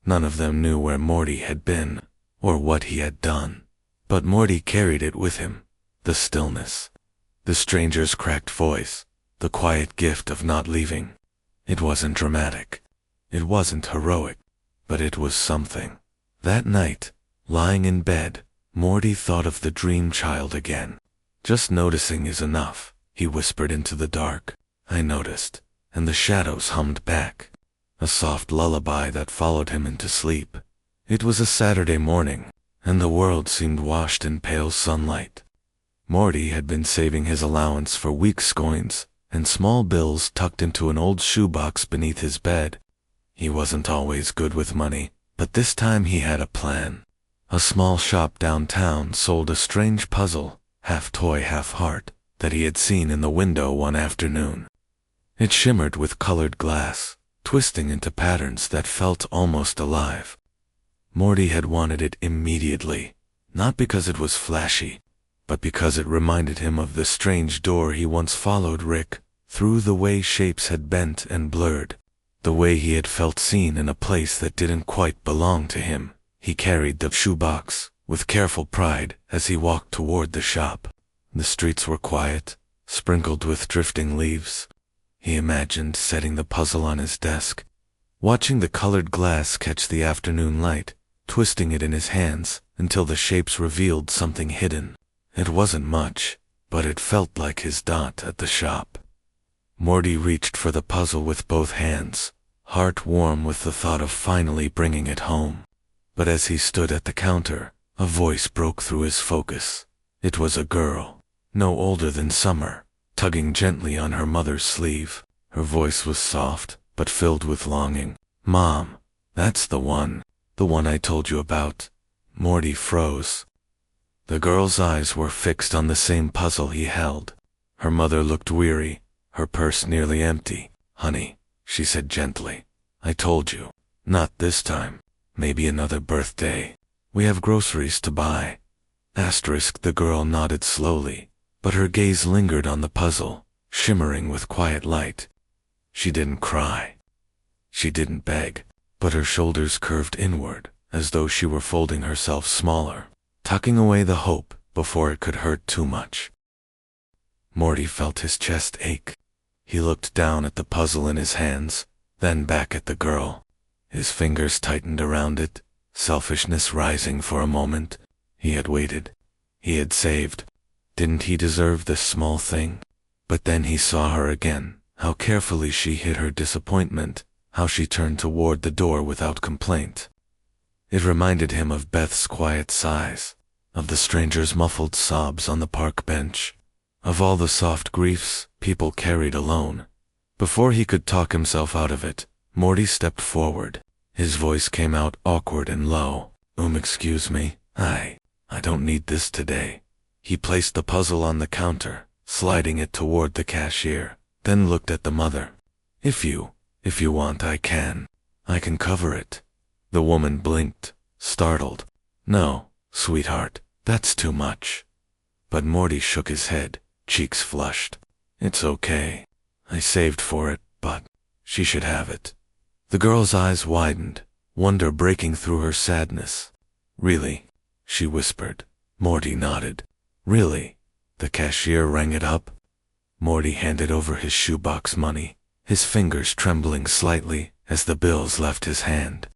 Speaker 2: None of them knew where Morty had been, or what he had done. But Morty carried it with him, the stillness. The stranger's cracked voice, the quiet gift of not leaving. It wasn't dramatic. It wasn't heroic, but it was something. That night, lying in bed, Morty thought of the dream child again. "Just noticing is enough," he whispered into the dark. "I noticed," and the shadows hummed back. A soft lullaby that followed him into sleep. It was a Saturday morning, and the world seemed washed in pale sunlight. Morty had been saving his allowance for week's coins and small bills tucked into an old shoebox beneath his bed. He wasn't always good with money, but this time he had a plan. A small shop downtown sold a strange puzzle, half toy, half heart, that he had seen in the window one afternoon. It shimmered with colored glass, twisting into patterns that felt almost alive. Morty had wanted it immediately, not because it was flashy, but because it reminded him of the strange door he once followed Rick through, the way shapes had bent and blurred, the way he had felt seen in a place that didn't quite belong to him. He carried the shoebox with careful pride as he walked toward the shop. The streets were quiet, sprinkled with drifting leaves. He imagined setting the puzzle on his desk, watching the colored glass catch the afternoon light, twisting it in his hands until the shapes revealed something hidden. It wasn't much, but it felt like his dot at the shop. Morty reached for the puzzle with both hands, heart warm with the thought of finally bringing it home. But as he stood at the counter, a voice broke through his focus. It was a girl, no older than Summer, tugging gently on her mother's sleeve. Her voice was soft, but filled with longing. "Mom, that's the one I told you about." Morty froze. The girl's eyes were fixed on the same puzzle he held. Her mother looked weary, her purse nearly empty. "Honey," she said gently, "I told you. Not this time. Maybe another birthday. We have groceries to buy." The girl nodded slowly, but her gaze lingered on the puzzle, shimmering with quiet light. She didn't cry. She didn't beg, but her shoulders curved inward, as though she were folding herself smaller, tucking away the hope before it could hurt too much. Morty felt his chest ache. He looked down at the puzzle in his hands, then back at the girl. His fingers tightened around it, selfishness rising for a moment. He had waited. He had saved. Didn't he deserve this small thing? But then he saw her again, how carefully she hid her disappointment, how she turned toward the door without complaint. It reminded him of Beth's quiet sighs, of the stranger's muffled sobs on the park bench, of all the soft griefs people carried alone. Before he could talk himself out of it, Morty stepped forward. His voice came out awkward and low. Excuse me, I don't need this today." He placed the puzzle on the counter, sliding it toward the cashier, then looked at the mother. If you want, I can cover it." The woman blinked, startled. "No, sweetheart, that's too much." But Morty shook his head, cheeks flushed. "It's okay. I saved for it, but she should have it." The girl's eyes widened, wonder breaking through her sadness. "Really?" she whispered. Morty nodded. "Really?" The cashier rang it up. Morty handed over his shoebox money, his fingers trembling slightly as the bills left his hand.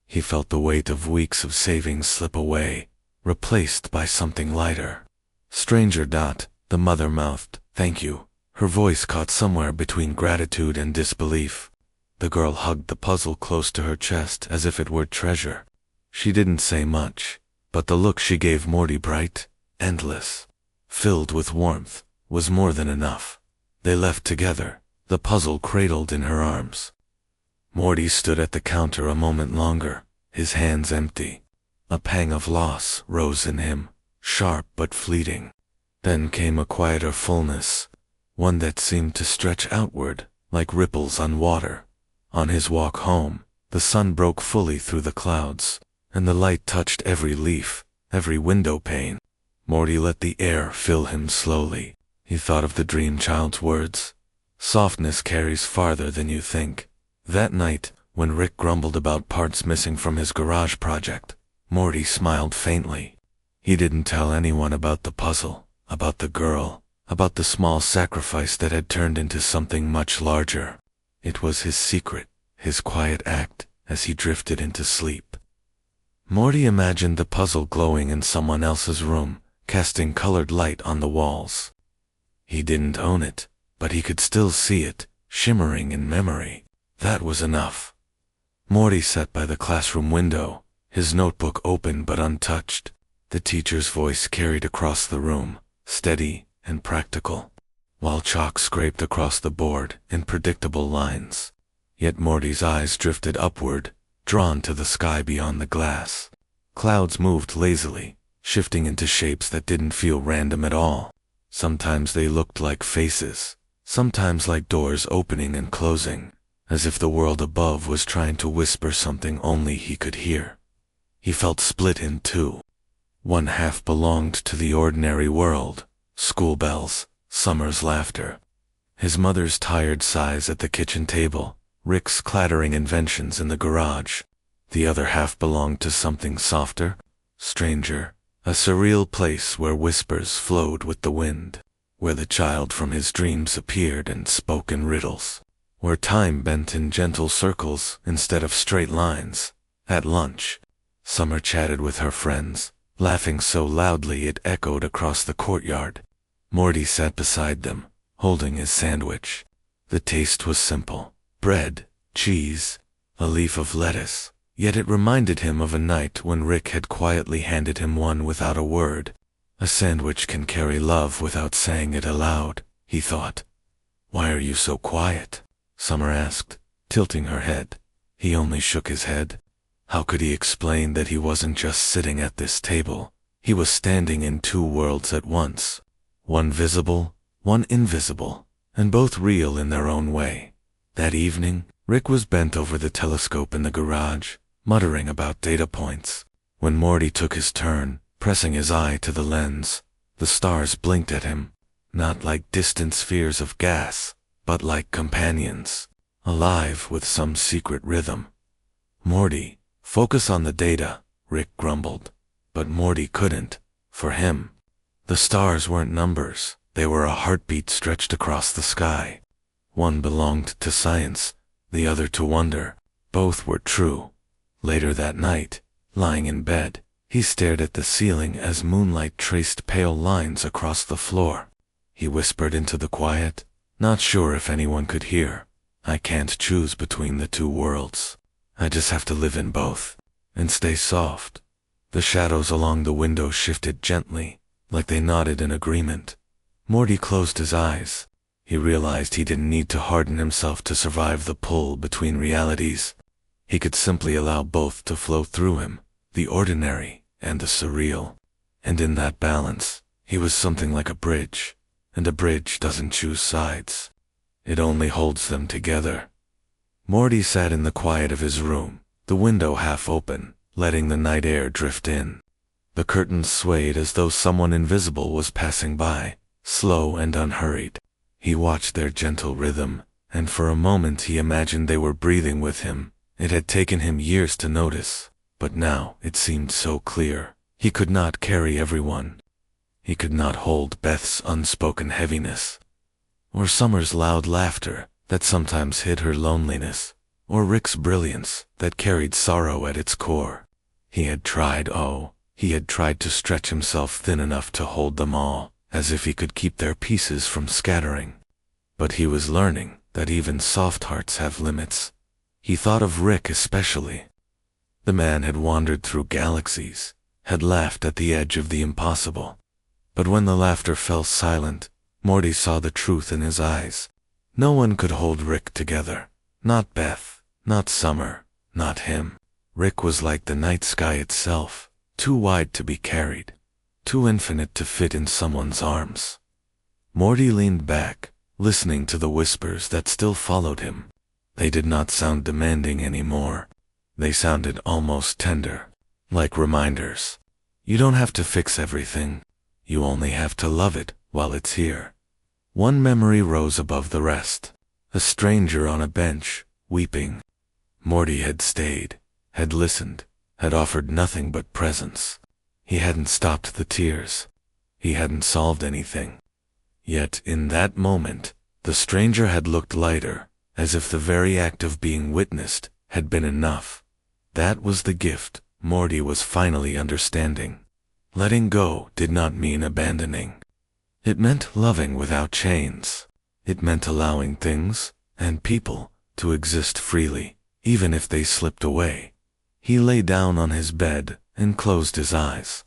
Speaker 2: He felt the weight of weeks of savings slip away, replaced by something lighter. "Stranger Dot," the mother mouthed. "Thank you." Her voice caught somewhere between gratitude and disbelief. The girl hugged the puzzle close to her chest as if it were treasure. She didn't say much, but the look she gave Morty, bright, endless, filled with warmth, was more than enough. They left together, the puzzle cradled in her arms. Morty stood at the counter a moment longer, his hands empty. A pang of loss rose in him, sharp but fleeting. Then came a quieter fullness, one that seemed to stretch outward, like ripples on water. On his walk home, the sun broke fully through the clouds, and the light touched every leaf, every window pane. Morty let the air fill him slowly. He thought of the dream child's words. Softness carries farther than you think. That night, when Rick grumbled about parts missing from his garage project, Morty smiled faintly. He didn't tell anyone about the puzzle, about the girl, about the small sacrifice that had turned into something much larger. It was his secret, his quiet act, as he drifted into sleep. Morty imagined the puzzle glowing in someone else's room, casting colored light on the walls. He didn't own it, but he could still see it, shimmering in memory. That was enough. Morty sat by the classroom window, his notebook open but untouched. The teacher's voice carried across the room, steady and practical, while chalk scraped across the board in predictable lines. Yet Morty's eyes drifted upward, drawn to the sky beyond the glass. Clouds moved lazily, shifting into shapes that didn't feel random at all. Sometimes they looked like faces, sometimes like doors opening and closing, as if the world above was trying to whisper something only he could hear. He felt split in two. One half belonged to the ordinary world, school bells, summer's laughter, his mother's tired sighs at the kitchen table, Rick's clattering inventions in the garage. The other half belonged to something softer, stranger, a surreal place where whispers flowed with the wind, where the child from his dreams appeared and spoke in riddles, where time bent in gentle circles instead of straight lines. At lunch, Summer chatted with her friends, laughing so loudly it echoed across the courtyard. Morty sat beside them, holding his sandwich. The taste was simple: bread, cheese, a leaf of lettuce. Yet it reminded him of a night when Rick had quietly handed him one without a word. A sandwich can carry love without saying it aloud, he thought. "Why are you so quiet?" Summer asked, tilting her head. He only shook his head. How could he explain that he wasn't just sitting at this table? He was standing in two worlds at once. One visible, one invisible, and both real in their own way. That evening, Rick was bent over the telescope in the garage, muttering about data points. When Morty took his turn, pressing his eye to the lens, the stars blinked at him, not like distant spheres of gas, but like companions, alive with some secret rhythm. "Morty, focus on the data," Rick grumbled. But Morty couldn't. For him, the stars weren't numbers, they were a heartbeat stretched across the sky. One belonged to science, the other to wonder. Both were true. Later that night, lying in bed, he stared at the ceiling as moonlight traced pale lines across the floor. He whispered into the quiet, not sure if anyone could hear, "I can't choose between the two worlds. I just have to live in both, and stay soft." The shadows along the window shifted gently, like they nodded in agreement. Morty closed his eyes. He realized he didn't need to harden himself to survive the pull between realities. He could simply allow both to flow through him, the ordinary and the surreal. And in that balance, he was something like a bridge, and a bridge doesn't choose sides. It only holds them together. Morty sat in the quiet of his room, the window half open, letting the night air drift in. The curtains swayed as though someone invisible was passing by, slow and unhurried. He watched their gentle rhythm, and for a moment he imagined they were breathing with him. It had taken him years to notice, but now it seemed so clear. He could not carry everyone. He could not hold Beth's unspoken heaviness, or Summer's loud laughter that sometimes hid her loneliness, or Rick's brilliance that carried sorrow at its core. He had tried to stretch himself thin enough to hold them all, as if he could keep their pieces from scattering. But he was learning that even soft hearts have limits. He thought of Rick especially. The man had wandered through galaxies, had laughed at the edge of the impossible. But when the laughter fell silent, Morty saw the truth in his eyes. No one could hold Rick together. Not Beth, not Summer, not him. Rick was like the night sky itself, too wide to be carried, too infinite to fit in someone's arms. Morty leaned back, listening to the whispers that still followed him. They did not sound demanding anymore. They sounded almost tender, like reminders. You don't have to fix everything. You only have to love it while it's here. One memory rose above the rest. A stranger on a bench, weeping. Morty had stayed, had listened, had offered nothing but presence. He hadn't stopped the tears. He hadn't solved anything. Yet in that moment, the stranger had looked lighter, as if the very act of being witnessed had been enough. That was the gift Morty was finally understanding. Letting go did not mean abandoning. It meant loving without chains. It meant allowing things and people to exist freely, even if they slipped away. He lay down on his bed and closed his eyes.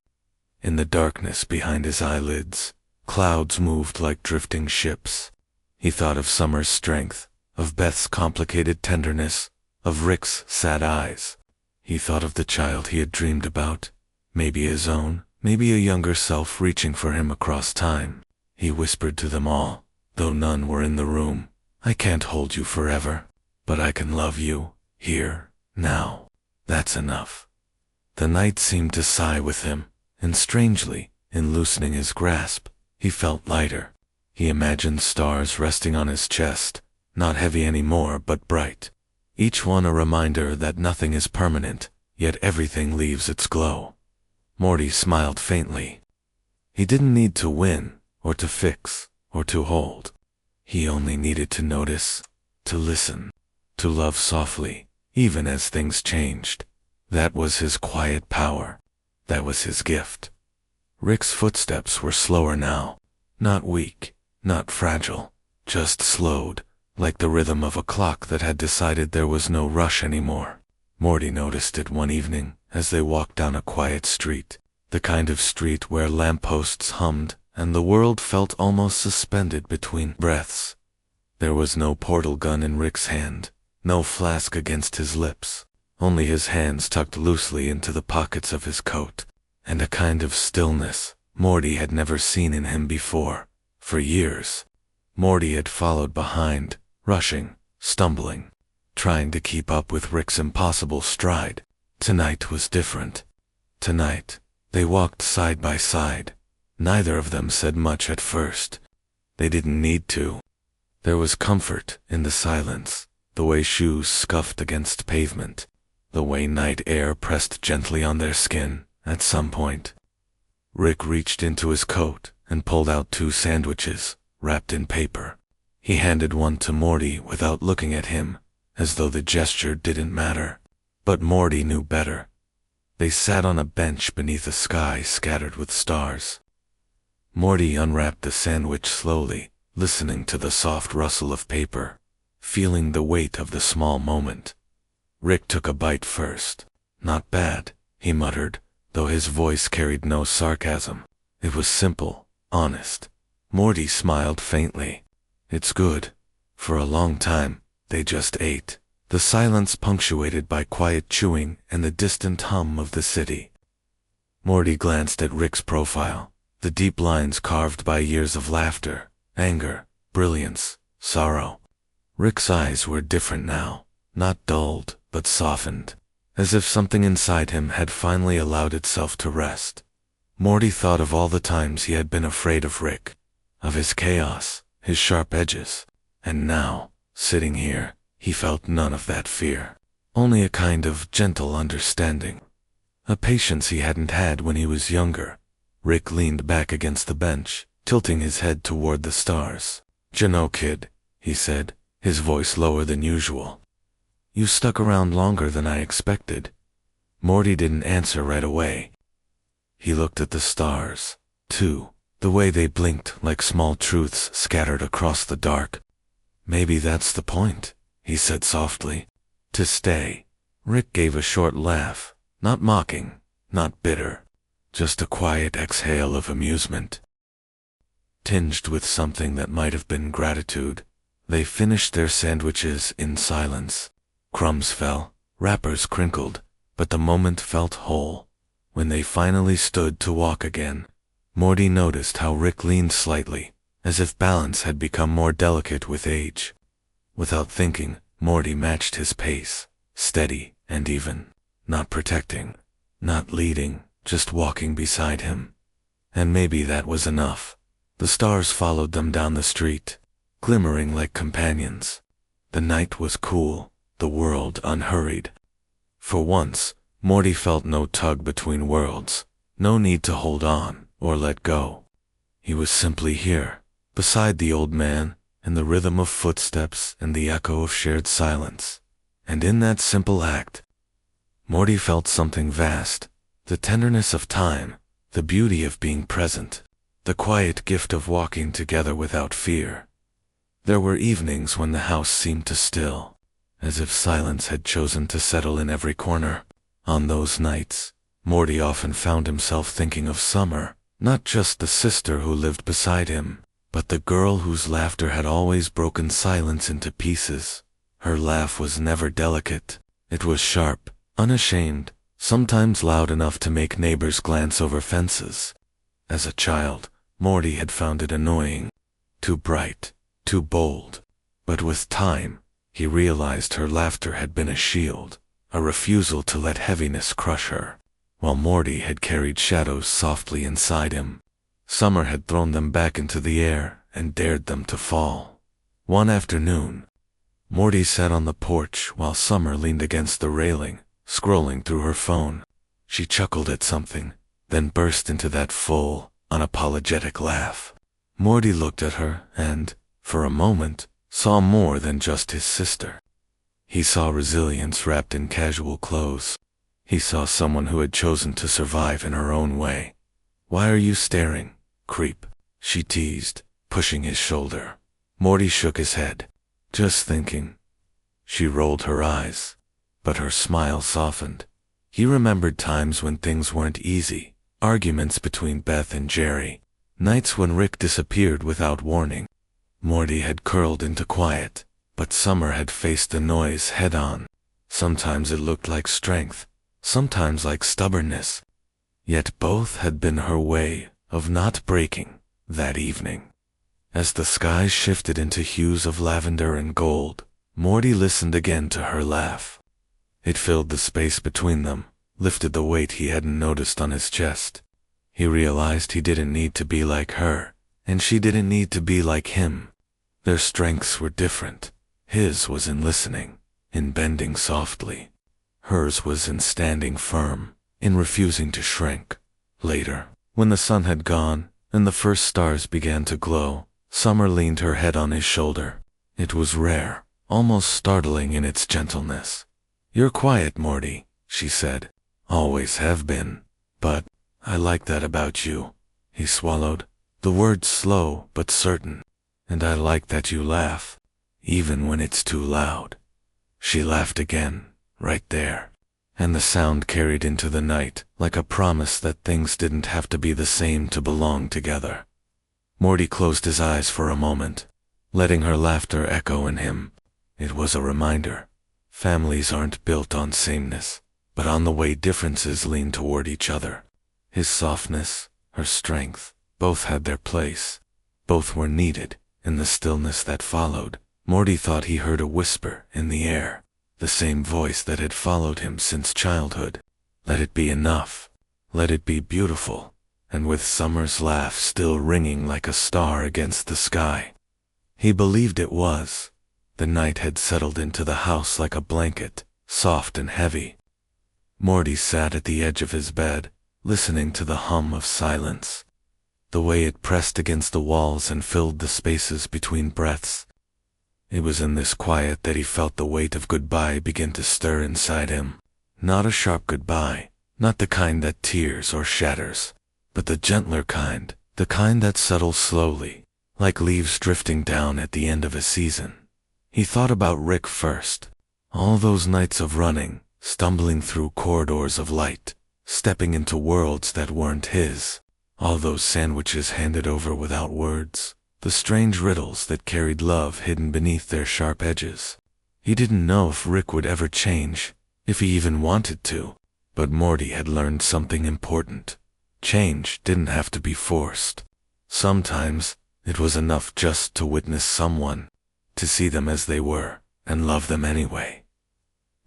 Speaker 2: In the darkness behind his eyelids, clouds moved like drifting ships. He thought of Summer's strength, of Beth's complicated tenderness, of Rick's sad eyes. He thought of the child he had dreamed about, maybe his own, maybe a younger self reaching for him across time. He whispered to them all, though none were in the room, "I can't hold you forever, but I can love you, here, now. That's enough." The night seemed to sigh with him, and strangely, in loosening his grasp, he felt lighter. He imagined stars resting on his chest, not heavy anymore but bright. Each one a reminder that nothing is permanent, yet everything leaves its glow. Morty smiled faintly. He didn't need to win, or to fix, or to hold. He only needed to notice, to listen, to love softly, even as things changed. That was his quiet power. That was his gift. Rick's footsteps were slower now, not weak, not fragile, just slowed, like the rhythm of a clock that had decided there was no rush anymore. Morty noticed it one evening as they walked down a quiet street, the kind of street where lampposts hummed and the world felt almost suspended between breaths. There was no portal gun in Rick's hand, no flask against his lips, only his hands tucked loosely into the pockets of his coat, and a kind of stillness Morty had never seen in him before. For years, Morty had followed behind, rushing, stumbling, trying to keep up with Rick's impossible stride. Tonight was different. Tonight, they walked side by side. Neither of them said much at first. They didn't need to. There was comfort in the silence, the way shoes scuffed against pavement, the way night air pressed gently on their skin. At some point, Rick reached into his coat and pulled out 2 sandwiches, wrapped in paper. He handed one to Morty without looking at him, as though the gesture didn't matter. But Morty knew better. They sat on a bench beneath a sky scattered with stars. Morty unwrapped the sandwich slowly, listening to the soft rustle of paper, feeling the weight of the small moment. Rick took a bite first. "Not bad," he muttered, though his voice carried no sarcasm. It was simple, honest. Morty smiled faintly. "It's good." For a long time, they just ate, the silence punctuated by quiet chewing and the distant hum of the city. Morty glanced at Rick's profile, the deep lines carved by years of laughter, anger, brilliance, sorrow. Rick's eyes were different now, not dulled, but softened, as if something inside him had finally allowed itself to rest. Morty thought of all the times he had been afraid of Rick, of his chaos, his sharp edges, and now, sitting here, he felt none of that fear, only a kind of gentle understanding, a patience he hadn't had when he was younger. Rick leaned back against the bench, tilting his head toward the stars. "Jano, kid," he said, his voice lower than usual. "You stuck around longer than I expected." Morty didn't answer right away. He looked at the stars, too, the way they blinked like small truths scattered across the dark. "Maybe that's the point," he said softly. "To stay." Rick gave a short laugh, not mocking, not bitter, just a quiet exhale of amusement, tinged with something that might have been gratitude. They finished their sandwiches in silence. Crumbs fell, wrappers crinkled, but the moment felt whole. When they finally stood to walk again, Morty noticed how Rick leaned slightly, as if balance had become more delicate with age. Without thinking, Morty matched his pace, steady and even, not protecting, not leading, just walking beside him. And maybe that was enough. The stars followed them down the street, glimmering like companions. The night was cool, the world unhurried. For once, Morty felt no tug between worlds, no need to hold on or let go. He was simply here, beside the old man, in the rhythm of footsteps and the echo of shared silence. And in that simple act, Morty felt something vast, the tenderness of time, the beauty of being present, the quiet gift of walking together without fear. There were evenings when the house seemed to still, as if silence had chosen to settle in every corner. On those nights, Morty often found himself thinking of Summer, not just the sister who lived beside him, But the girl whose laughter had always broken silence into pieces, her laugh was never delicate. It was sharp, unashamed, sometimes loud enough to make neighbors glance over fences. As a child, Morty had found it annoying. Too bright, too bold. But with time, he realized her laughter had been a shield, a refusal to let heaviness crush her. While Morty had carried shadows softly inside him, Summer had thrown them back into the air and dared them to fall. One afternoon, Morty sat on the porch while Summer leaned against the railing, scrolling through her phone. She chuckled at something, then burst into that full, unapologetic laugh. Morty looked at her and, for a moment, saw more than just his sister. He saw resilience wrapped in casual clothes. He saw someone who had chosen to survive in her own way. "Why are you staring, creep?" she teased, pushing his shoulder. Morty shook his head. "Just thinking." She rolled her eyes, but her smile softened. He remembered times when things weren't easy, arguments between Beth and Jerry, nights when Rick disappeared without warning. Morty had curled into quiet, but Summer had faced the noise head-on. Sometimes it looked like strength, sometimes like stubbornness. Yet both had been her way of not breaking that evening. As the skies shifted into hues of lavender and gold, Morty listened again to her laugh. It filled the space between them, lifted the weight he hadn't noticed on his chest. He realized he didn't need to be like her, and she didn't need to be like him. Their strengths were different. His was in listening, in bending softly. Hers was in standing firm, in refusing to shrink. Later, when the sun had gone, and the first stars began to glow, Summer leaned her head on his shoulder. It was rare, almost startling in its gentleness. "You're quiet, Morty," she said. "Always have been. But I like that about you." He swallowed, the words slow but certain. "And I like that you laugh, even when it's too loud." She laughed again, right there, and the sound carried into the night like a promise that things didn't have to be the same to belong together. Morty closed his eyes for a moment, letting her laughter echo in him. It was a reminder. Families aren't built on sameness, but on the way differences lean toward each other. His softness, her strength, both had their place. Both were needed. In the stillness that followed, Morty thought he heard a whisper in the air, the same voice that had followed him since childhood. Let it be enough. Let it be beautiful. And with Summer's laugh still ringing like a star against the sky. He believed it was. The night had settled into the house like a blanket, soft and heavy. Morty sat at the edge of his bed, listening to the hum of silence, the way it pressed against the walls and filled the spaces between breaths. It was in this quiet that he felt the weight of goodbye begin to stir inside him. Not a sharp goodbye, not the kind that tears or shatters, but the gentler kind, the kind that settles slowly, like leaves drifting down at the end of a season. He thought about Rick first. All those nights of running, stumbling through corridors of light, stepping into worlds that weren't his. All those sandwiches handed over without words, the strange riddles that carried love hidden beneath their sharp edges. He didn't know if Rick would ever change, if he even wanted to, but Morty had learned something important. Change didn't have to be forced. Sometimes, it was enough just to witness someone, to see them as they were, and love them anyway.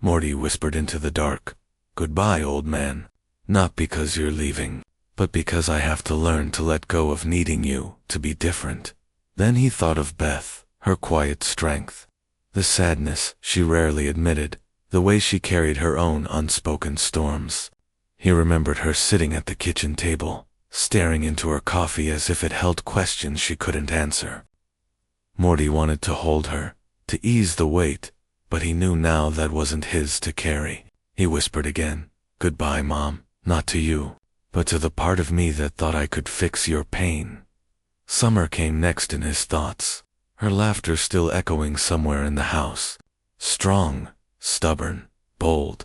Speaker 2: Morty whispered into the dark, "Goodbye, old man. Not because you're leaving, but because I have to learn to let go of needing you to be different." Then he thought of Beth, her quiet strength, the sadness she rarely admitted, the way she carried her own unspoken storms. He remembered her sitting at the kitchen table, staring into her coffee as if it held questions she couldn't answer. Morty wanted to hold her, to ease the weight, but he knew now that wasn't his to carry. He whispered again, "Goodbye, Mom, not to you, but to the part of me that thought I could fix your pain." Summer came next in his thoughts, her laughter still echoing somewhere in the house. Strong, stubborn, bold.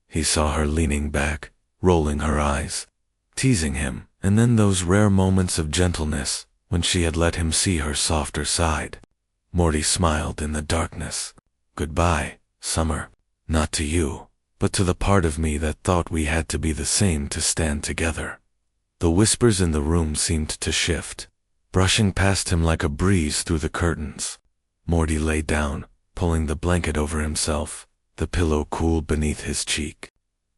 Speaker 2: He saw her leaning back, rolling her eyes, teasing him, and then those rare moments of gentleness, when she had let him see her softer side. Morty smiled in the darkness. "Goodbye, Summer. Not to you, but to the part of me that thought we had to be the same to stand together." The whispers in the room seemed to shift, brushing past him like a breeze through the curtains. Morty lay down, pulling the blanket over himself, the pillow cool beneath his cheek.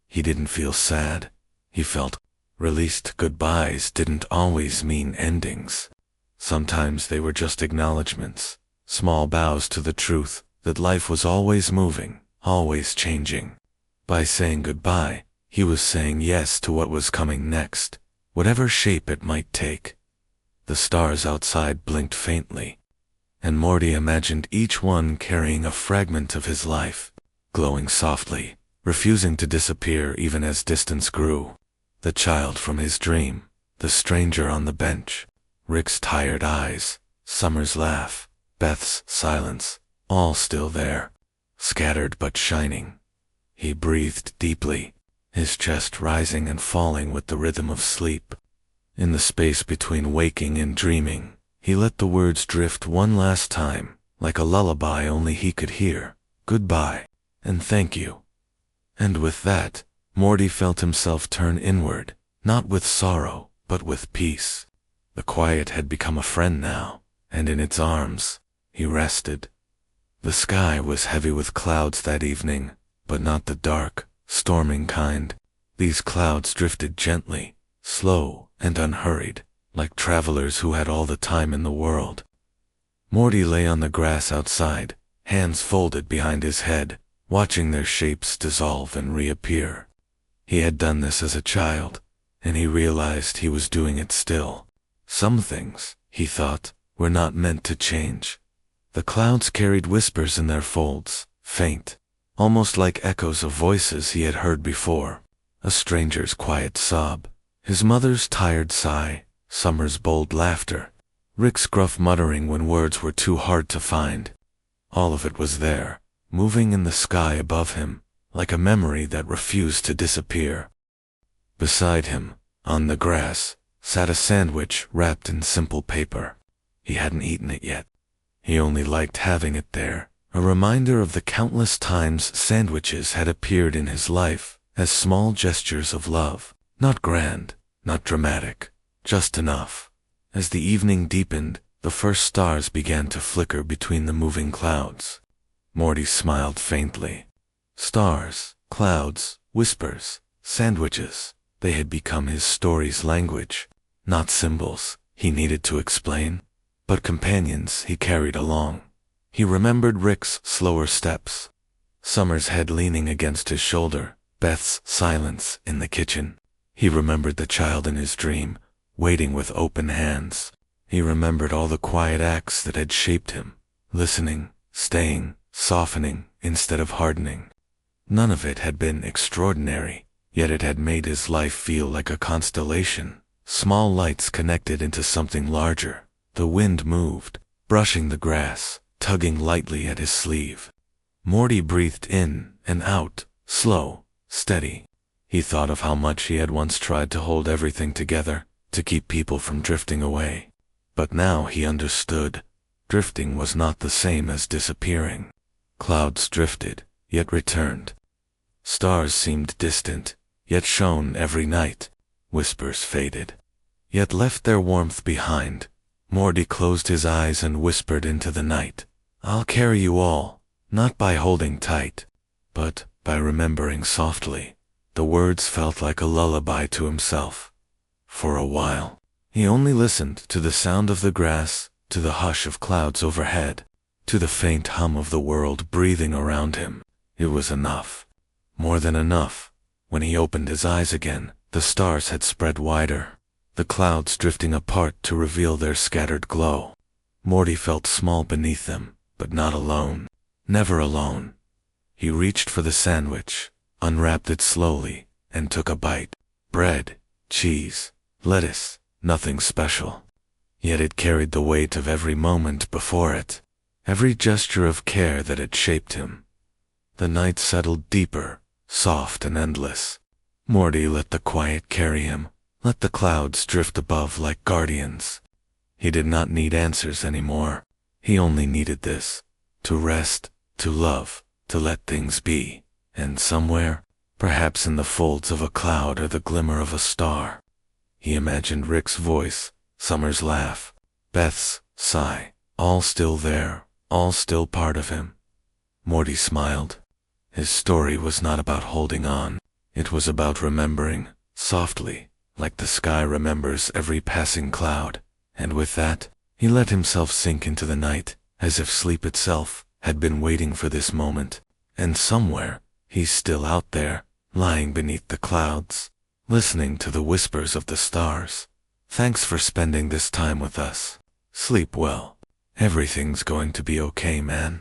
Speaker 2: He didn't feel sad. He felt released. Goodbyes didn't always mean endings. Sometimes they were just acknowledgments, small bows to the truth that life was always moving, always changing. By saying goodbye, he was saying yes to what was coming next, whatever shape it might take. The stars outside blinked faintly, and Morty imagined each one carrying a fragment of his life, glowing softly, refusing to disappear even as distance grew. The child from his dream, the stranger on the bench, Rick's tired eyes, Summer's laugh, Beth's silence, all still there, scattered but shining. He breathed deeply, his chest rising and falling with the rhythm of sleep. In the space between waking and dreaming, he let the words drift one last time, like a lullaby only he could hear. Goodbye, and thank you. And with that, Morty felt himself turn inward, not with sorrow, but with peace. The quiet had become a friend now, and in its arms, he rested. The sky was heavy with clouds that evening, but not the dark, storming kind. These clouds drifted gently, slow and unhurried, like travelers who had all the time in the world. Morty lay on the grass outside, hands folded behind his head, watching their shapes dissolve and reappear. He had done this as a child, and he realized he was doing it still. Some things, he thought, were not meant to change. The clouds carried whispers in their folds, faint, almost like echoes of voices he had heard before. A stranger's quiet sob, his mother's tired sigh, Summer's bold laughter, Rick's gruff muttering when words were too hard to find. All of it was there, moving in the sky above him, like a memory that refused to disappear. Beside him, on the grass, sat a sandwich wrapped in simple paper. He hadn't eaten it yet. He only liked having it there, a reminder of the countless times sandwiches had appeared in his life as small gestures of love, not grand, not dramatic, just enough. As the evening deepened, the first stars began to flicker between the moving clouds. Morty smiled faintly. Stars, clouds, whispers, sandwiches, they had become his story's language, not symbols he needed to explain, but companions he carried along. He remembered Rick's slower steps, Summer's head leaning against his shoulder, Beth's silence in the kitchen. He remembered the child in his dream, waiting with open hands. He remembered all the quiet acts that had shaped him, listening, staying, softening instead of hardening. None of it had been extraordinary, yet it had made his life feel like a constellation, small lights connected into something larger. The wind moved, brushing the grass, tugging lightly at his sleeve. Morty breathed in and out, slow, steady. He thought of how much he had once tried to hold everything together, to keep people from drifting away. But now he understood. Drifting was not the same as disappearing. Clouds drifted, yet returned. Stars seemed distant, yet shone every night. Whispers faded, yet left their warmth behind. Morty closed his eyes and whispered into the night. "I'll carry you all, not by holding tight, but by remembering softly." The words felt like a lullaby to himself. For a while, he only listened to the sound of the grass, to the hush of clouds overhead, to the faint hum of the world breathing around him. It was enough. More than enough. When he opened his eyes again, the stars had spread wider, the clouds drifting apart to reveal their scattered glow. Morty felt small beneath them, but not alone. Never alone. He reached for the sandwich, unwrapped it slowly, and took a bite. Bread, cheese, lettuce, nothing special. Yet it carried the weight of every moment before it, every gesture of care that had shaped him. The night settled deeper, soft and endless. Morty let the quiet carry him, let the clouds drift above like guardians. He did not need answers anymore. He only needed this. To rest, to love, to let things be. And somewhere, perhaps in the folds of a cloud or the glimmer of a star, he imagined Rick's voice, Summer's laugh, Beth's sigh, all still there, all still part of him. Morty smiled. His story was not about holding on. It was about remembering, softly, like the sky remembers every passing cloud. And with that, he let himself sink into the night, as if sleep itself had been waiting for this moment. And somewhere, he's still out there, lying beneath the clouds, listening to the whispers of the stars. Thanks for spending this time with us. Sleep well. Everything's going to be okay, man.